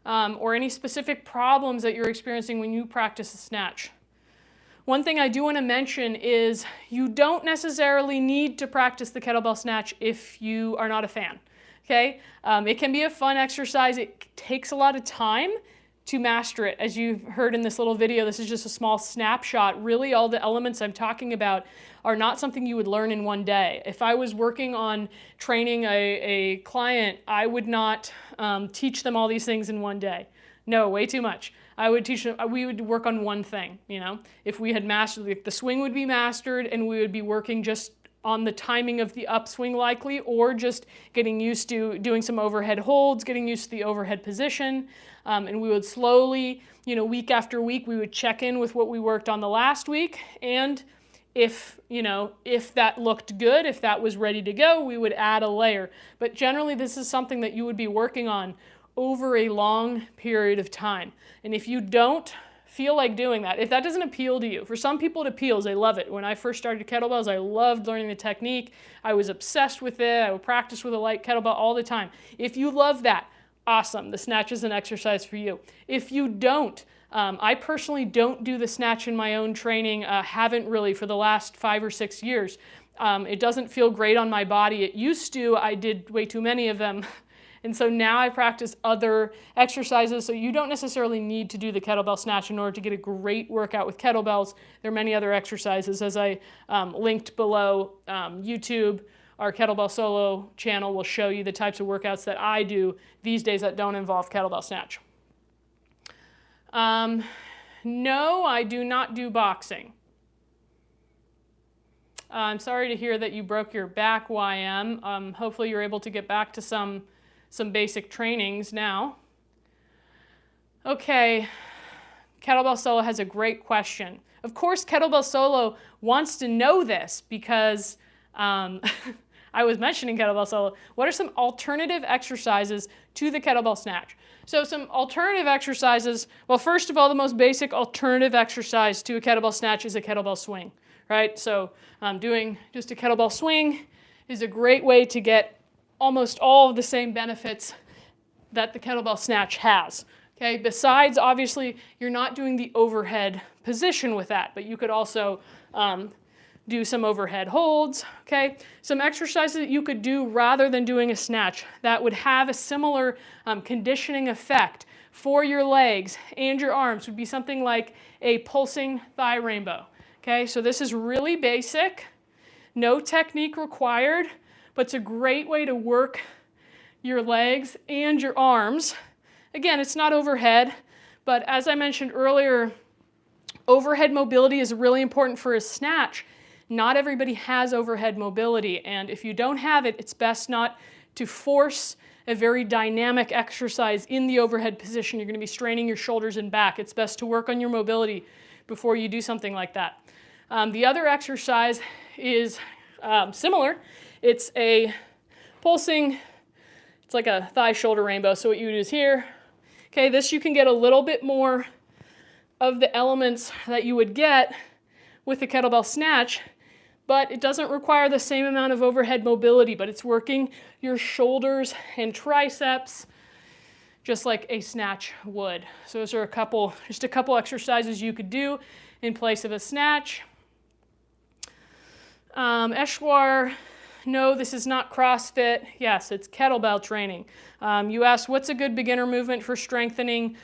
or any specific problems that you're experiencing when you practice the snatch? One thing I do want to mention is you don't necessarily need to practice the kettlebell snatch if you are not a fan. okay? It can be a fun exercise. It takes a lot of time to master it. As you've heard in this little video, this is just a small snapshot. Really, all the elements I'm talking about are not something you would learn in one day. If I was working on training a client, I would not teach them all these things in one day. No, way too much. I would teach them, we would work on one thing, you know? If we had mastered, the swing would be mastered, and we would be working just on the timing of the upswing likely, or just getting used to doing some overhead holds, getting used to the overhead position. And we would slowly, you know, week after week, we would check in with what we worked on the last week. And if, you know, if that looked good, if that was ready to go, we would add a layer. But generally, this is something that you would be working on over a long period of time. And if you don't feel like doing that, if that doesn't appeal to you, for some people it appeals, they love it. When I first started kettlebells, I loved learning the technique. I was obsessed with it. I would practice with a light kettlebell all the time. If you love that, awesome, the snatch is an exercise for you. If you don't, I personally don't do the snatch in my own training, haven't really for the last 5 or 6 years. It doesn't feel great on my body. It used to, I did way too many of them. And so now I practice other exercises, so you don't necessarily need to do the kettlebell snatch in order to get a great workout with kettlebells. There are many other exercises, as I linked below. YouTube, our Kettlebell Solo channel will show you the types of workouts that I do these days that don't involve kettlebell snatch. No, I do not do boxing. I'm sorry to hear that you broke your back, YM. Hopefully you're able to get back to some basic trainings now. Okay, Kettlebell Solo has a great question. Of course, Kettlebell Solo wants to know this because I was mentioning Kettlebell Solo. What are some alternative exercises to the kettlebell snatch? So some alternative exercises, well, first of all, the most basic alternative exercise to a kettlebell snatch is a kettlebell swing, right? So doing just a kettlebell swing is a great way to get almost all of the same benefits that the kettlebell snatch has. Okay, besides, obviously, you're not doing the overhead position with that, but you could also do some overhead holds, okay? Some exercises that you could do rather than doing a snatch that would have a similar conditioning effect for your legs and your arms would be something like a pulsing thigh rainbow, okay? So this is really basic, no technique required, but it's a great way to work your legs and your arms. Again, it's not overhead, but as I mentioned earlier, overhead mobility is really important for a snatch. Not everybody has overhead mobility, and if you don't have it, it's best not to force a very dynamic exercise in the overhead position. You're going to be straining your shoulders and back. It's best to work on your mobility before you do something like that. The other exercise is similar. It's a pulsing, it's like a thigh-shoulder rainbow. So what you do is here, okay, this you can get a little bit more of the elements that you would get with the kettlebell snatch, but it doesn't require the same amount of overhead mobility, but it's working your shoulders and triceps just like a snatch would. So those are just a couple exercises you could do in place of a snatch. Eshwar, no, this is not CrossFit. Yes, it's kettlebell training. You asked, what's a good beginner movement for strengthening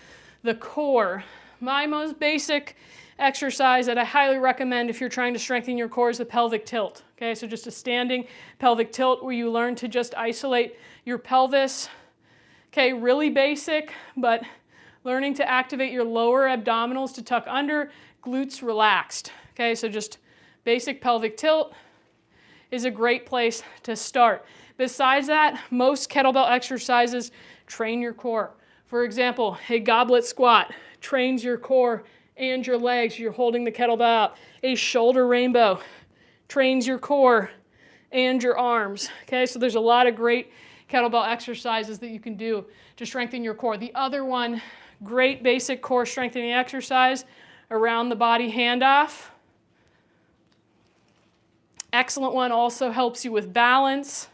the core? My most basic exercise that I highly recommend if you're trying to strengthen your core is the pelvic tilt. Okay, so just a standing pelvic tilt where you learn to just isolate your pelvis. Okay, really basic, but learning to activate your lower abdominals to tuck under, glutes relaxed. Okay, so just basic pelvic tilt is a great place to start. Besides that, most kettlebell exercises train your core. For example, a goblet squat trains your core and your legs. You're holding the kettlebell out. A shoulder rainbow trains your core and your arms. Okay, so there's a lot of great kettlebell exercises that you can do to strengthen your core. The other one, great basic core strengthening exercise, around the body handoff. Excellent one, also helps you with balance.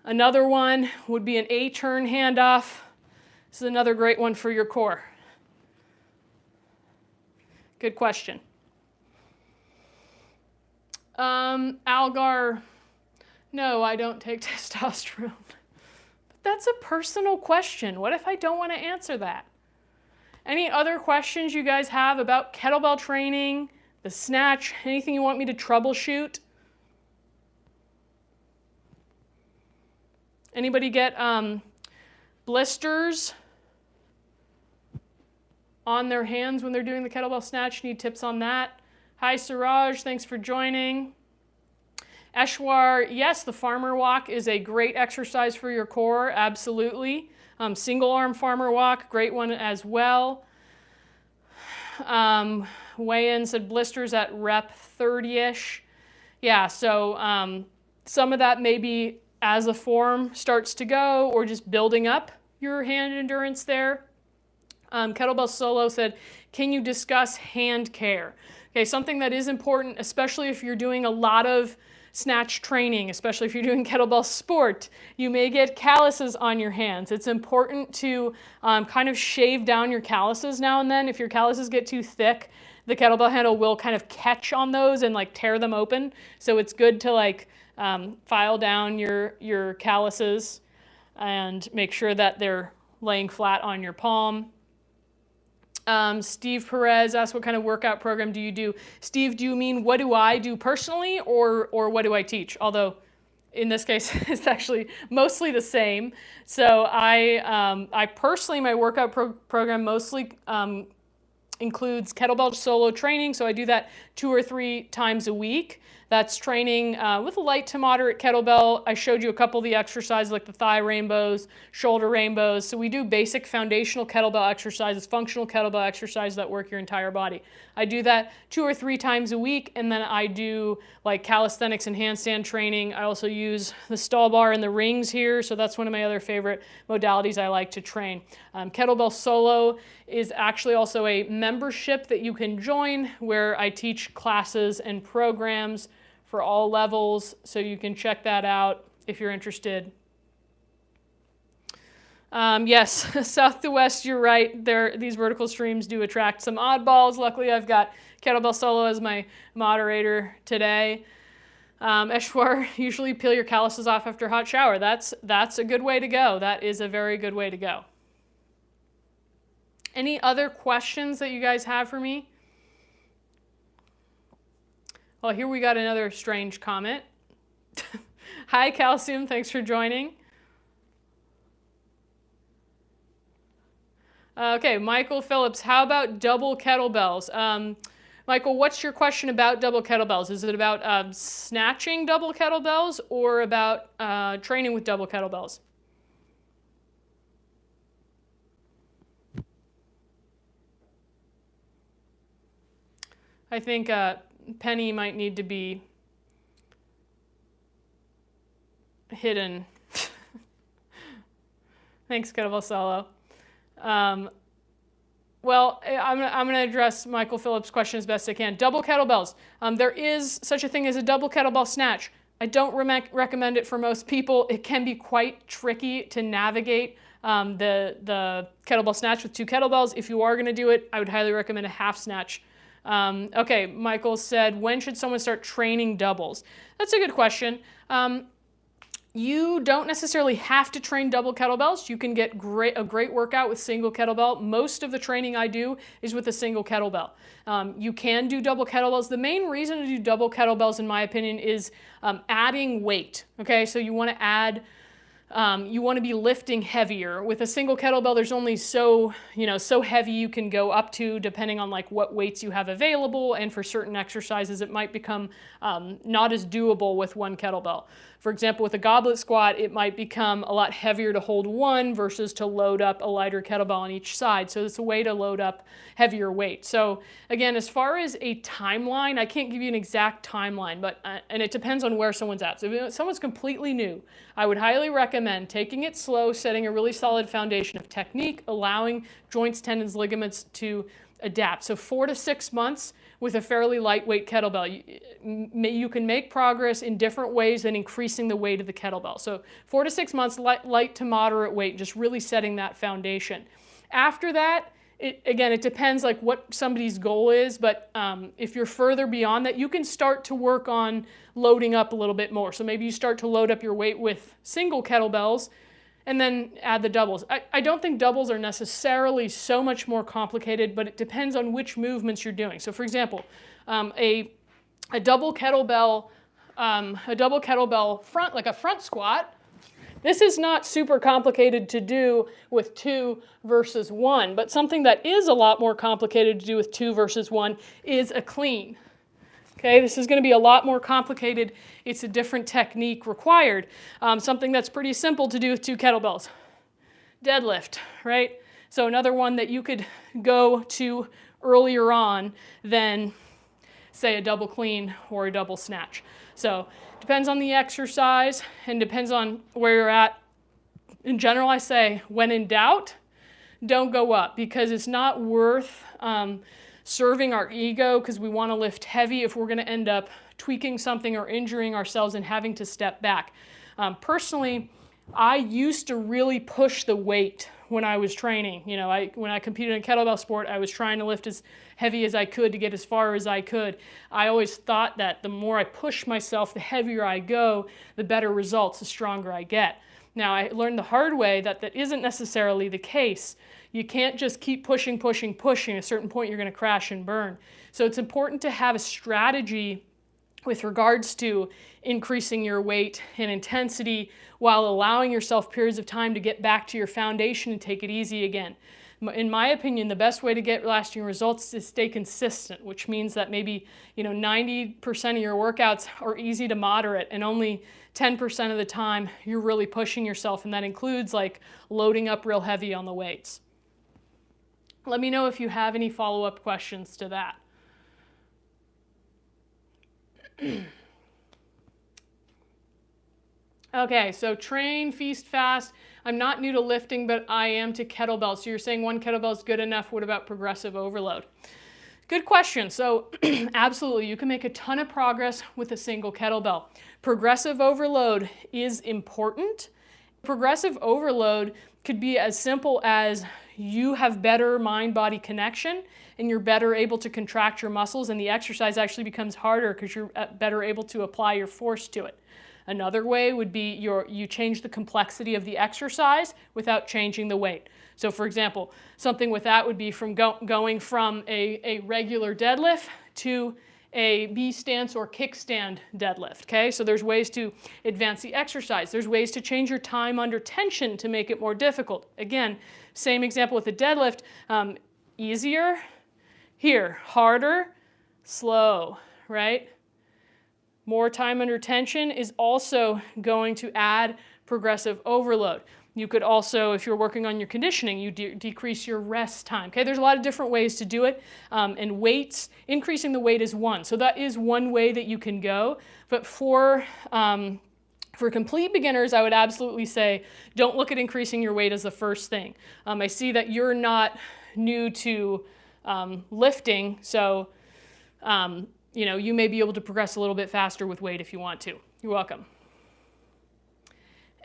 Another one would be an A-turn handoff. This is another great one for your core. Good question. Algar, no, I don't take testosterone. that's a personal question. What if I don't want to answer that? Any other questions you guys have about kettlebell training, the snatch, anything you want me to troubleshoot? Anybody get blisters on their hands when they're doing the kettlebell snatch? Need tips on that? Hi Suraj, thanks for joining. Eshwar, yes, the farmer walk is a great exercise for your core, absolutely. Single arm farmer walk, great one as well. Weigh-in said blisters at rep 30-ish. Yeah, so some of that maybe as the form starts to go or just building up your hand endurance there. Kettlebell Solo said, can you discuss hand care? Okay, something that is important, especially if you're doing a lot of snatch training, especially if you're doing kettlebell sport, you may get calluses on your hands. It's important to kind of shave down your calluses now and then. If your calluses get too thick, the kettlebell handle will kind of catch on those and like tear them open. So it's good to like file down your calluses and make sure that they're laying flat on your palm. Steve Perez asked, what kind of workout program do you do? Steve, do you mean what do I do personally or what do I teach? Although in this case, it's actually mostly the same. So I personally, my workout program mostly includes kettlebell solo training. So I do that 2 or 3 times a week. That's training with a light to moderate kettlebell. I showed you a couple of the exercises like the thigh rainbows, shoulder rainbows. So we do basic foundational kettlebell exercises, functional kettlebell exercises that work your entire body. I do that 2 or 3 times a week, and then I do like calisthenics and handstand training. I also use the stall bar and the rings here, so that's one of my other favorite modalities I like to train. Kettlebell Solo is actually also a membership that you can join where I teach classes and programs for all levels, so you can check that out if you're interested. Yes, south to west, you're right. These vertical streams do attract some oddballs. Luckily, I've got Kettlebell Solo as my moderator today. Eshwar, usually peel your calluses off after a hot shower. That's a good way to go. That is a very good way to go. Any other questions that you guys have for me? Well, here we got another strange comment. Hi, Calcium. Thanks for joining. Okay, Michael Phillips, how about double kettlebells? Michael, what's your question about double kettlebells? Is it about snatching double kettlebells or about training with double kettlebells? I think Penny might need to be hidden. Thanks, Kettlebell Solo. Well, I'm going to address Michael Phillips' question as best I can. Double kettlebells. There is such a thing as a double kettlebell snatch. I don't recommend it for most people. It can be quite tricky to navigate the kettlebell snatch with 2 kettlebells. If you are going to do it, I would highly recommend a half snatch. Okay, Michael said, when should someone start training doubles? That's a good question. You don't necessarily have to train double kettlebells. You can get a great workout with single kettlebell. Most of the training I do is with a single kettlebell. You can do double kettlebells. The main reason to do double kettlebells, in my opinion, is adding weight. Okay, so you want to add you want to be lifting heavier. With a single kettlebell, there's only so heavy you can go up to, depending on like what weights you have available, and for certain exercises it might become not as doable with one kettlebell. For example, with a goblet squat, it might become a lot heavier to hold one versus to load up a lighter kettlebell on each side. So it's a way to load up heavier weight. So again, as far as a timeline, I can't give you an exact timeline, but and it depends on where someone's at. So if someone's completely new, I would highly recommend taking it slow, setting a really solid foundation of technique, allowing joints, tendons, ligaments to adapt. So 4 to 6 months with a fairly lightweight kettlebell. You can make progress in different ways than increasing the weight of the kettlebell. So 4 to 6 months, light to moderate weight, just really setting that foundation. After that, it depends like what somebody's goal is, but if you're further beyond that, you can start to work on loading up a little bit more. So maybe you start to load up your weight with single kettlebells, and then add the doubles. I don't think doubles are necessarily so much more complicated, but it depends on which movements you're doing. So for example, a double kettlebell front, like a front squat, this is not super complicated to do with 2 versus 1, but something that is a lot more complicated to do with 2 versus 1 is a clean. Okay, this is going to be a lot more complicated. It's a different technique required. Something that's pretty simple to do with 2 kettlebells. Deadlift, right? So another one that you could go to earlier on than, say, a double clean or a double snatch. So depends on the exercise and depends on where you're at. In general, I say, when in doubt, don't go up, because it's not worth serving our ego because we want to lift heavy if we're going to end up tweaking something or injuring ourselves and having to step back. Personally, I used to really push the weight when I was training. You know, when I competed in kettlebell sport, I was trying to lift as heavy as I could to get as far as I could. I always thought that the more I push myself, the heavier I go, the better results, the stronger I get. Now, I learned the hard way that that isn't necessarily the case. You can't just keep pushing, pushing, pushing. At a certain point, you're going to crash and burn. So it's important to have a strategy with regards to increasing your weight and intensity while allowing yourself periods of time to get back to your foundation and take it easy again. In my opinion, the best way to get lasting results is to stay consistent, which means that maybe 90% of your workouts are easy to moderate and only 10% of the time you're really pushing yourself, and that includes like loading up real heavy on the weights. Let me know if you have any follow-up questions to that. Okay, so train, feast, fast. I'm not new to lifting, but I am to kettlebells. So you're saying one kettlebell is good enough. What about progressive overload? Good question. So absolutely, you can make a ton of progress with a single kettlebell. Progressive overload is important. Progressive overload could be as simple as you have better mind-body connection and you're better able to contract your muscles, and the exercise actually becomes harder because you're better able to apply your force to it. Another way would be you change the complexity of the exercise without changing the weight. So for example, something with that would be from going from a regular deadlift to a B stance or kickstand deadlift, okay? So there's ways to advance the exercise. There's ways to change your time under tension to make it more difficult. Again, same example with the deadlift, easier, here, harder, slow, right? More time under tension is also going to add progressive overload. You could also, if you're working on your conditioning, you decrease your rest time. Okay, there's a lot of different ways to do it, and weights, increasing the weight is one. So that is one way that you can go. But for complete beginners, I would absolutely say don't look at increasing your weight as the first thing. I see that you're not new to lifting, so you may be able to progress a little bit faster with weight if you want to. You're welcome.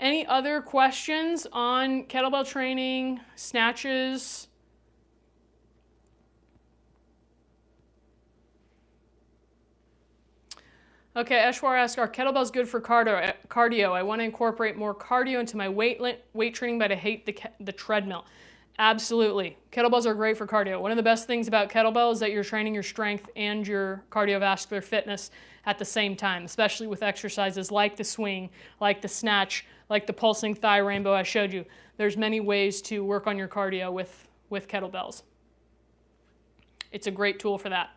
Any other questions on kettlebell training, snatches? Okay, Eshwar asks, are kettlebells good for cardio? I want to incorporate more cardio into my weight training, but I hate the treadmill. Absolutely. Kettlebells are great for cardio. One of the best things about kettlebell is that you're training your strength and your cardiovascular fitness at the same time, especially with exercises like the swing, like the snatch, like the pulsing thigh rainbow I showed you. There's many ways to work on your cardio with kettlebells. It's a great tool for that.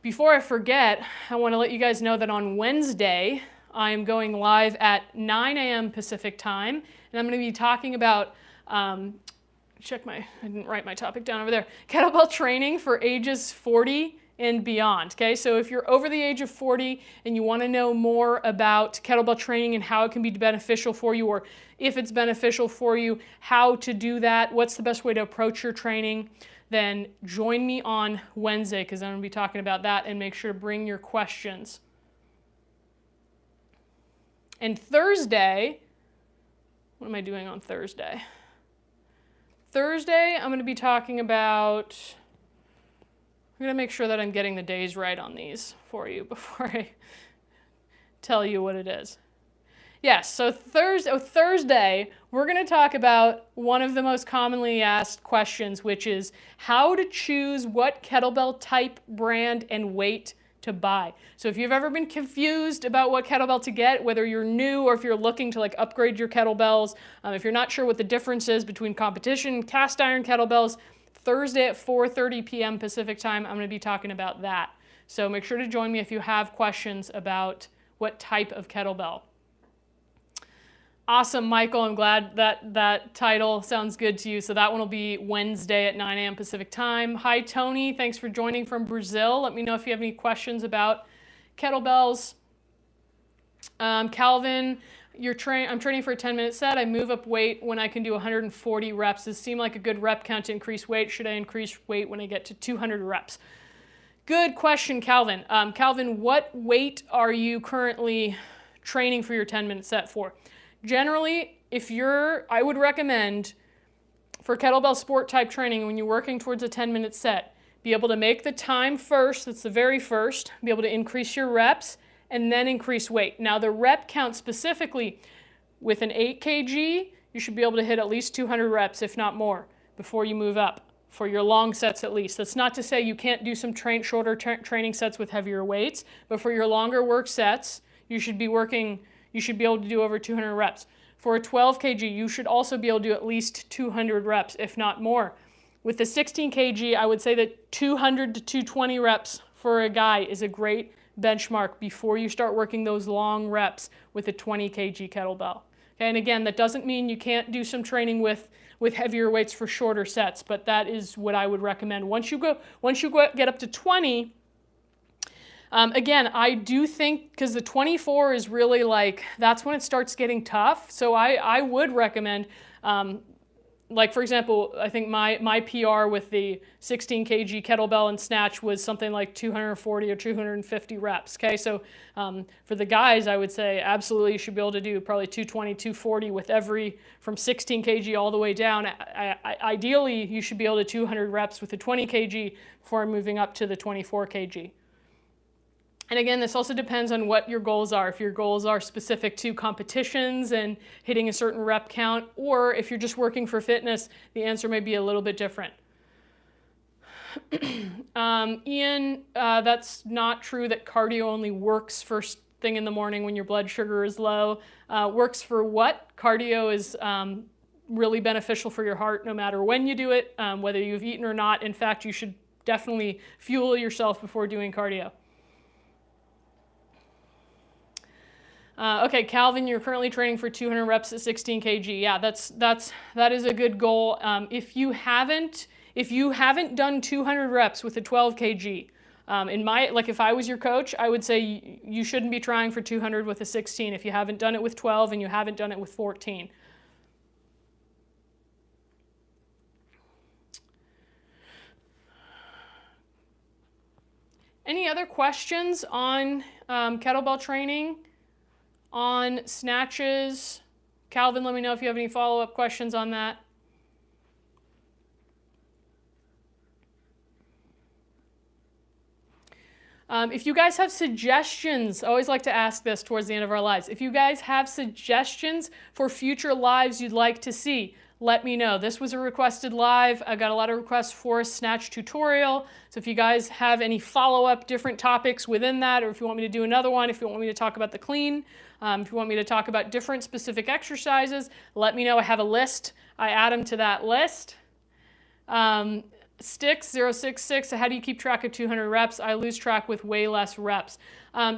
Before I forget, I want to let you guys know that on Wednesday, I am going live at 9 a.m. Pacific time, and I'm going to be talking about I didn't write my topic down over there. Kettlebell training for ages 40 and beyond, okay? So if you're over the age of 40 and you want to know more about kettlebell training and how it can be beneficial for you, or if it's beneficial for you, how to do that, what's the best way to approach your training, then join me on Wednesday because I'm going to be talking about that, and make sure to bring your questions. And Thursday, what am I doing on Thursday? Thursday, I'm going to be talking about, I'm going to make sure that I'm getting the days right on these for you before I tell you what it is. Yes, so Thursday, we're going to talk about one of the most commonly asked questions, which is how to choose what kettlebell type, brand, and weight to buy. So if you've ever been confused about what kettlebell to get, whether you're new or if you're looking to like upgrade your kettlebells, if you're not sure what the difference is between competition and cast iron kettlebells, Thursday at 4:30 p.m. Pacific time, I'm going to be talking about that. So make sure to join me if you have questions about what type of kettlebell. Awesome, Michael. I'm glad that title sounds good to you. So that one will be Wednesday at 9 a.m. Pacific time. Hi, Tony. Thanks for joining from Brazil. Let me know if you have any questions about kettlebells. Calvin, I'm training for a 10-minute set. I move up weight when I can do 140 reps. Does it seem like a good rep count to increase weight? Should I increase weight when I get to 200 reps? Good question, Calvin. Calvin, what weight are you currently training for your 10-minute set for? Generally, I would recommend for kettlebell sport type training, when you're working towards a 10-minute set, be able to make the time first, that's the very first, be able to increase your reps, and then increase weight. Now the rep count specifically, with an 8 kg, you should be able to hit at least 200 reps, if not more, before you move up, for your long sets at least. That's not to say you can't do some shorter training sets with heavier weights, but for your longer work sets, you should be able to do over 200 reps. For a 12 kg, you should also be able to do at least 200 reps, if not more. With the 16 kg, I would say that 200 to 220 reps for a guy is a great benchmark before you start working those long reps with a 20 kg kettlebell. Okay, and again, that doesn't mean you can't do some training with heavier weights for shorter sets, but that is what I would recommend. Once you get up to 20, again, I do think, because the 24 is really like, that's when it starts getting tough. So I would recommend, like for example, I think my PR with the 16 kg kettlebell and snatch was something like 240 or 250 reps. Okay, so for the guys, I would say absolutely you should be able to do probably 220, 240 with from 16 kg all the way down. Ideally, you should be able to 200 reps with the 20 kg before moving up to the 24 kg. And again, this also depends on what your goals are. If your goals are specific to competitions and hitting a certain rep count, or if you're just working for fitness, the answer may be a little bit different. Ian, that's not true that cardio only works first thing in the morning when your blood sugar is low. Works for what? Cardio is really beneficial for your heart no matter when you do it, whether you've eaten or not. In fact, you should definitely fuel yourself before doing cardio. Okay, Calvin, you're currently training for 200 reps at 16 kg. Yeah, that is a good goal. If you haven't done 200 reps with a 12 kg, if I was your coach, I would say you shouldn't be trying for 200 with a 16 if you haven't done it with 12 and you haven't done it with 14. Any other questions on kettlebell training? On snatches? Calvin, let me know if you have any follow-up questions on that. If you guys have suggestions, I always like to ask this towards the end of our lives. If you guys have suggestions for future lives you'd like to see, let me know. This was a requested live. I got a lot of requests for a snatch tutorial. So if you guys have any follow-up different topics within that, or if you want me to do another one, if you want me to talk about the clean, if you want me to talk about different specific exercises, let me know. I have a list. I add them to that list. Sticks066, how do you keep track of 200 reps? I lose track with way less reps.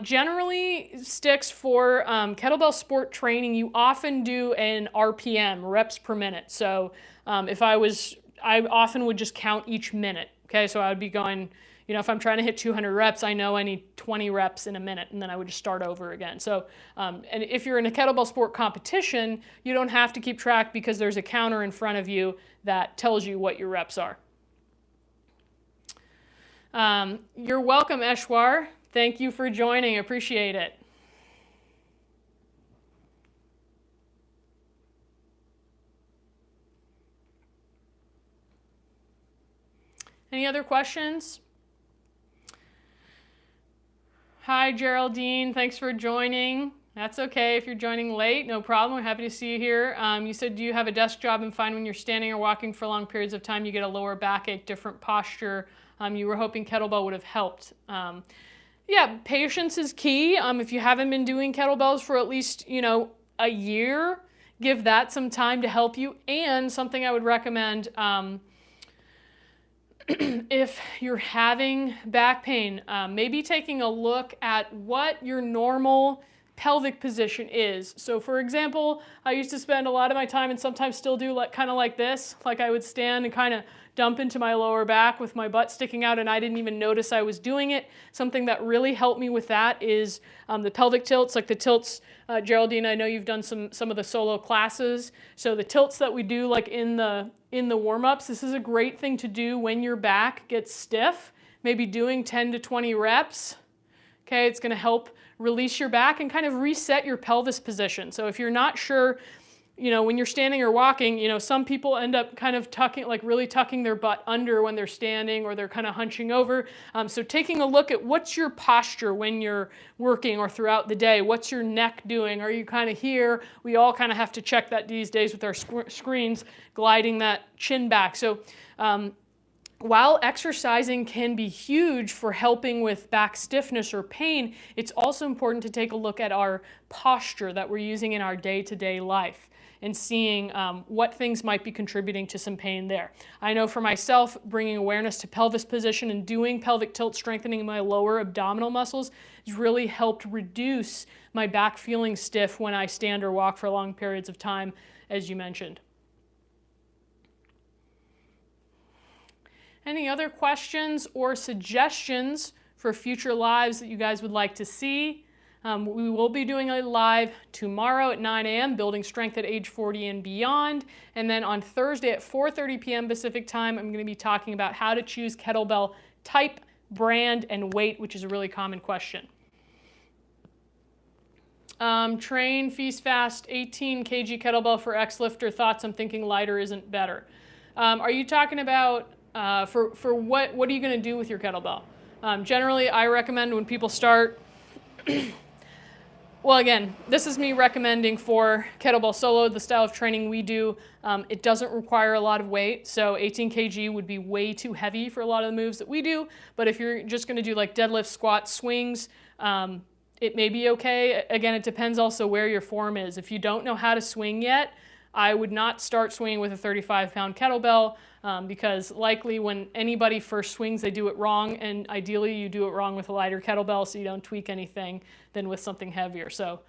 Generally, Sticks, for kettlebell sport training, you often do an RPM, reps per minute. So I often would just count each minute. Okay, so I would be going, if I'm trying to hit 200 reps, I know I need 20 reps in a minute, and then I would just start over again. So, and if you're in a kettlebell sport competition, you don't have to keep track because there's a counter in front of you that tells you what your reps are. You're welcome, Eshwar. Thank you for joining. Appreciate it. Any other questions? Hi, Geraldine. Thanks for joining. That's okay if you're joining late, no problem. We're happy to see you here. You said, do you have a desk job and find when you're standing or walking for long periods of time you get a lower backache, different posture? You were hoping kettlebell would have helped. Yeah, patience is key. If you haven't been doing kettlebells for at least, a year, give that some time to help you. And something I would recommend, if you're having back pain, maybe taking a look at what your normal pelvic position is. So for example, I used to spend a lot of my time, and sometimes still do, kind of like this, like I would stand and kind of dump into my lower back with my butt sticking out, and I didn't even notice I was doing it. Something that really helped me with that is the pelvic tilts, like the tilts. Geraldine, I know you've done some of the solo classes. So the tilts that we do like in the warm-ups, this is a great thing to do when your back gets stiff, maybe doing 10 to 20 reps. Okay, it's going to help release your back and kind of reset your pelvis position. So if you're not sure, when you're standing or walking, some people end up kind of tucking, like really tucking their butt under when they're standing, or they're kind of hunching over. So taking a look at what's your posture when you're working or throughout the day. What's your neck doing? Are you kind of here? We all kind of have to check that these days with our screens, gliding that chin back. So while exercising can be huge for helping with back stiffness or pain, it's also important to take a look at our posture that we're using in our day-to-day life and seeing what things might be contributing to some pain there. I know for myself, bringing awareness to pelvis position and doing pelvic tilt, strengthening my lower abdominal muscles, has really helped reduce my back feeling stiff when I stand or walk for long periods of time, as you mentioned. Any other questions or suggestions for future lives that you guys would like to see? We will be doing a live tomorrow at 9 a.m., Building Strength at Age 40 and Beyond. And then on Thursday at 4:30 p.m. Pacific Time, I'm going to be talking about how to choose kettlebell type, brand, and weight, which is a really common question. Train, feast, fast, 18 kg kettlebell for ex-lifter. Thoughts? I'm thinking lighter isn't better. Are you talking about for what are you going to do with your kettlebell? Generally, I recommend when people start, well, again, this is me recommending for kettlebell solo, the style of training we do. It doesn't require a lot of weight, so 18 kg would be way too heavy for a lot of the moves that we do. But if you're just going to do like deadlift, squats, swings, it may be okay. Again, it depends also where your form is. If you don't know how to swing yet, I would not start swinging with a 35-pound kettlebell because likely when anybody first swings, they do it wrong, and ideally you do it wrong with a lighter kettlebell so you don't tweak anything than with something heavier. So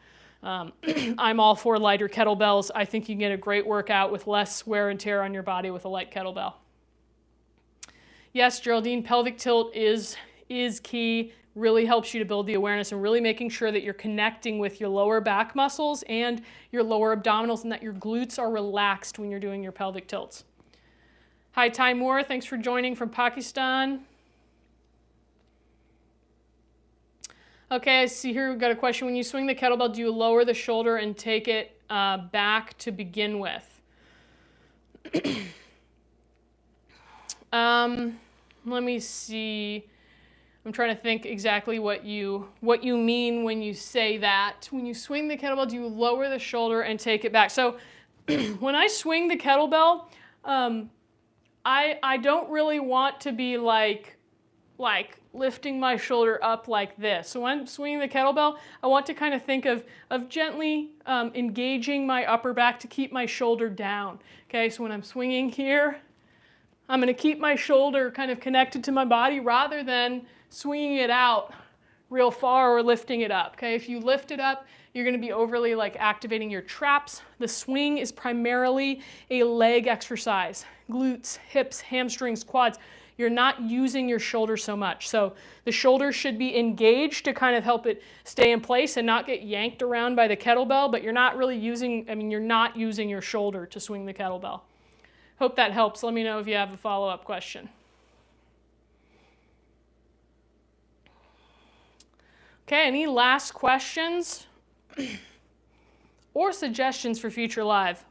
I'm all for lighter kettlebells. I think you can get a great workout with less wear and tear on your body with a light kettlebell. Yes, Geraldine, pelvic tilt is key. Really helps you to build the awareness and really making sure that you're connecting with your lower back muscles and your lower abdominals and that your glutes are relaxed when you're doing your pelvic tilts. Hi, Taimur. Thanks for joining from Pakistan. Okay, I see here we've got a question. When you swing the kettlebell, do you lower the shoulder and take it back to begin with? Let me see. I'm trying to think exactly what you mean when you say that. When you swing the kettlebell, do you lower the shoulder and take it back? So when I swing the kettlebell, I don't really want to be like lifting my shoulder up like this. So when I'm swinging the kettlebell, I want to kind of think of gently engaging my upper back to keep my shoulder down. Okay, so when I'm swinging here, I'm going to keep my shoulder kind of connected to my body rather than swinging it out real far or lifting it up. Okay, if you lift it up, you're going to be overly activating your traps. The swing is primarily a leg exercise. Glutes, hips, hamstrings, quads. You're not using your shoulder so much. So the shoulder should be engaged to kind of help it stay in place and not get yanked around by the kettlebell, but you're not really using, you're not using your shoulder to swing the kettlebell. Hope that helps. Let me know if you have a follow-up question. Okay, any last questions or suggestions for future live?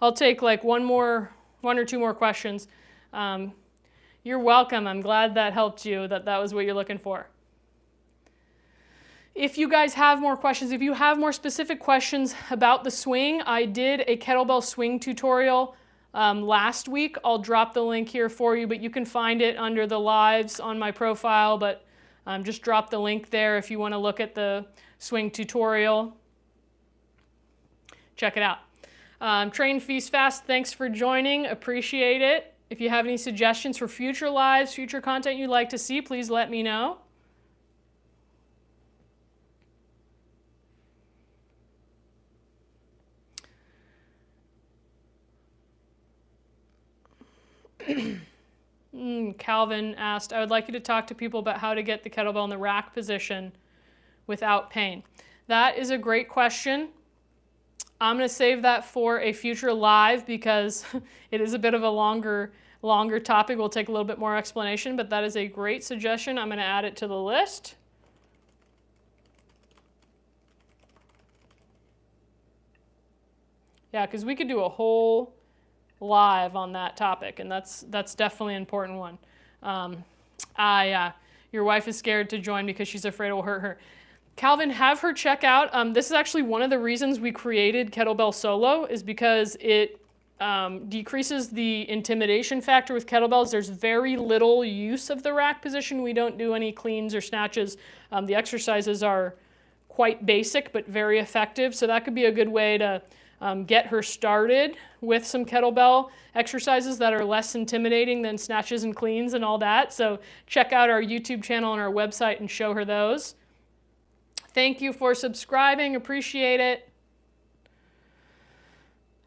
I'll take one or two more questions. You're welcome. I'm glad that helped you, that was what you're looking for. If you guys have more questions, if you have more specific questions about the swing, I did a kettlebell swing tutorial last week. I'll drop the link here for you, but you can find it under the lives on my profile, but just drop the link there if you want to look at the swing tutorial. Check it out. Train, Feast, Fast, thanks for joining. Appreciate it. If you have any suggestions for future lives, future content you'd like to see, please let me know. Calvin asked, I would like you to talk to people about how to get the kettlebell in the rack position without pain. That is a great question. I'm going to save that for a future live because it is a bit of a longer topic. We'll take a little bit more explanation, but that is a great suggestion. I'm going to add it to the list. Yeah, because we could do a whole live on that topic, and that's definitely an important one. Your wife is scared to join because she's afraid it will hurt her. Calvin, have her check out. This is actually one of the reasons we created Kettlebell Solo, is because it decreases the intimidation factor with kettlebells. There's very little use of the rack position. We don't do any cleans or snatches. The exercises are quite basic but very effective, so that could be a good way to get her started with some kettlebell exercises that are less intimidating than snatches and cleans and all that. So check out our YouTube channel and our website and show her those. Thank you for subscribing. Appreciate it.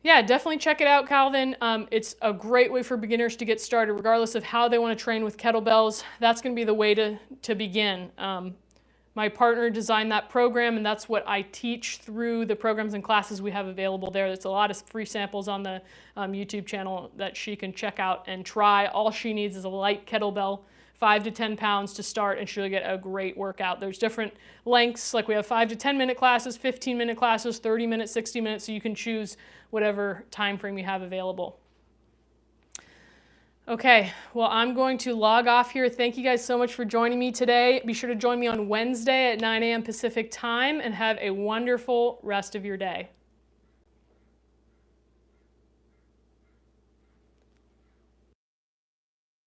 Yeah, definitely check it out, Calvin. It's a great way for beginners to get started, regardless of how they want to train with kettlebells. That's going to be the way to begin. My partner designed that program, and that's what I teach through the programs and classes we have available there. There's a lot of free samples on the YouTube channel that she can check out and try. All she needs is a light kettlebell, 5 to 10 pounds to start, and she'll get a great workout. There's different lengths, like we have 5 to 10 minute classes, 15-minute classes, 30 minutes, 60 minutes, so you can choose whatever time frame you have available. Okay, well, I'm going to log off here. Thank you guys so much for joining me today. Be sure to join me on Wednesday at 9 a.m. Pacific time, and have a wonderful rest of your day.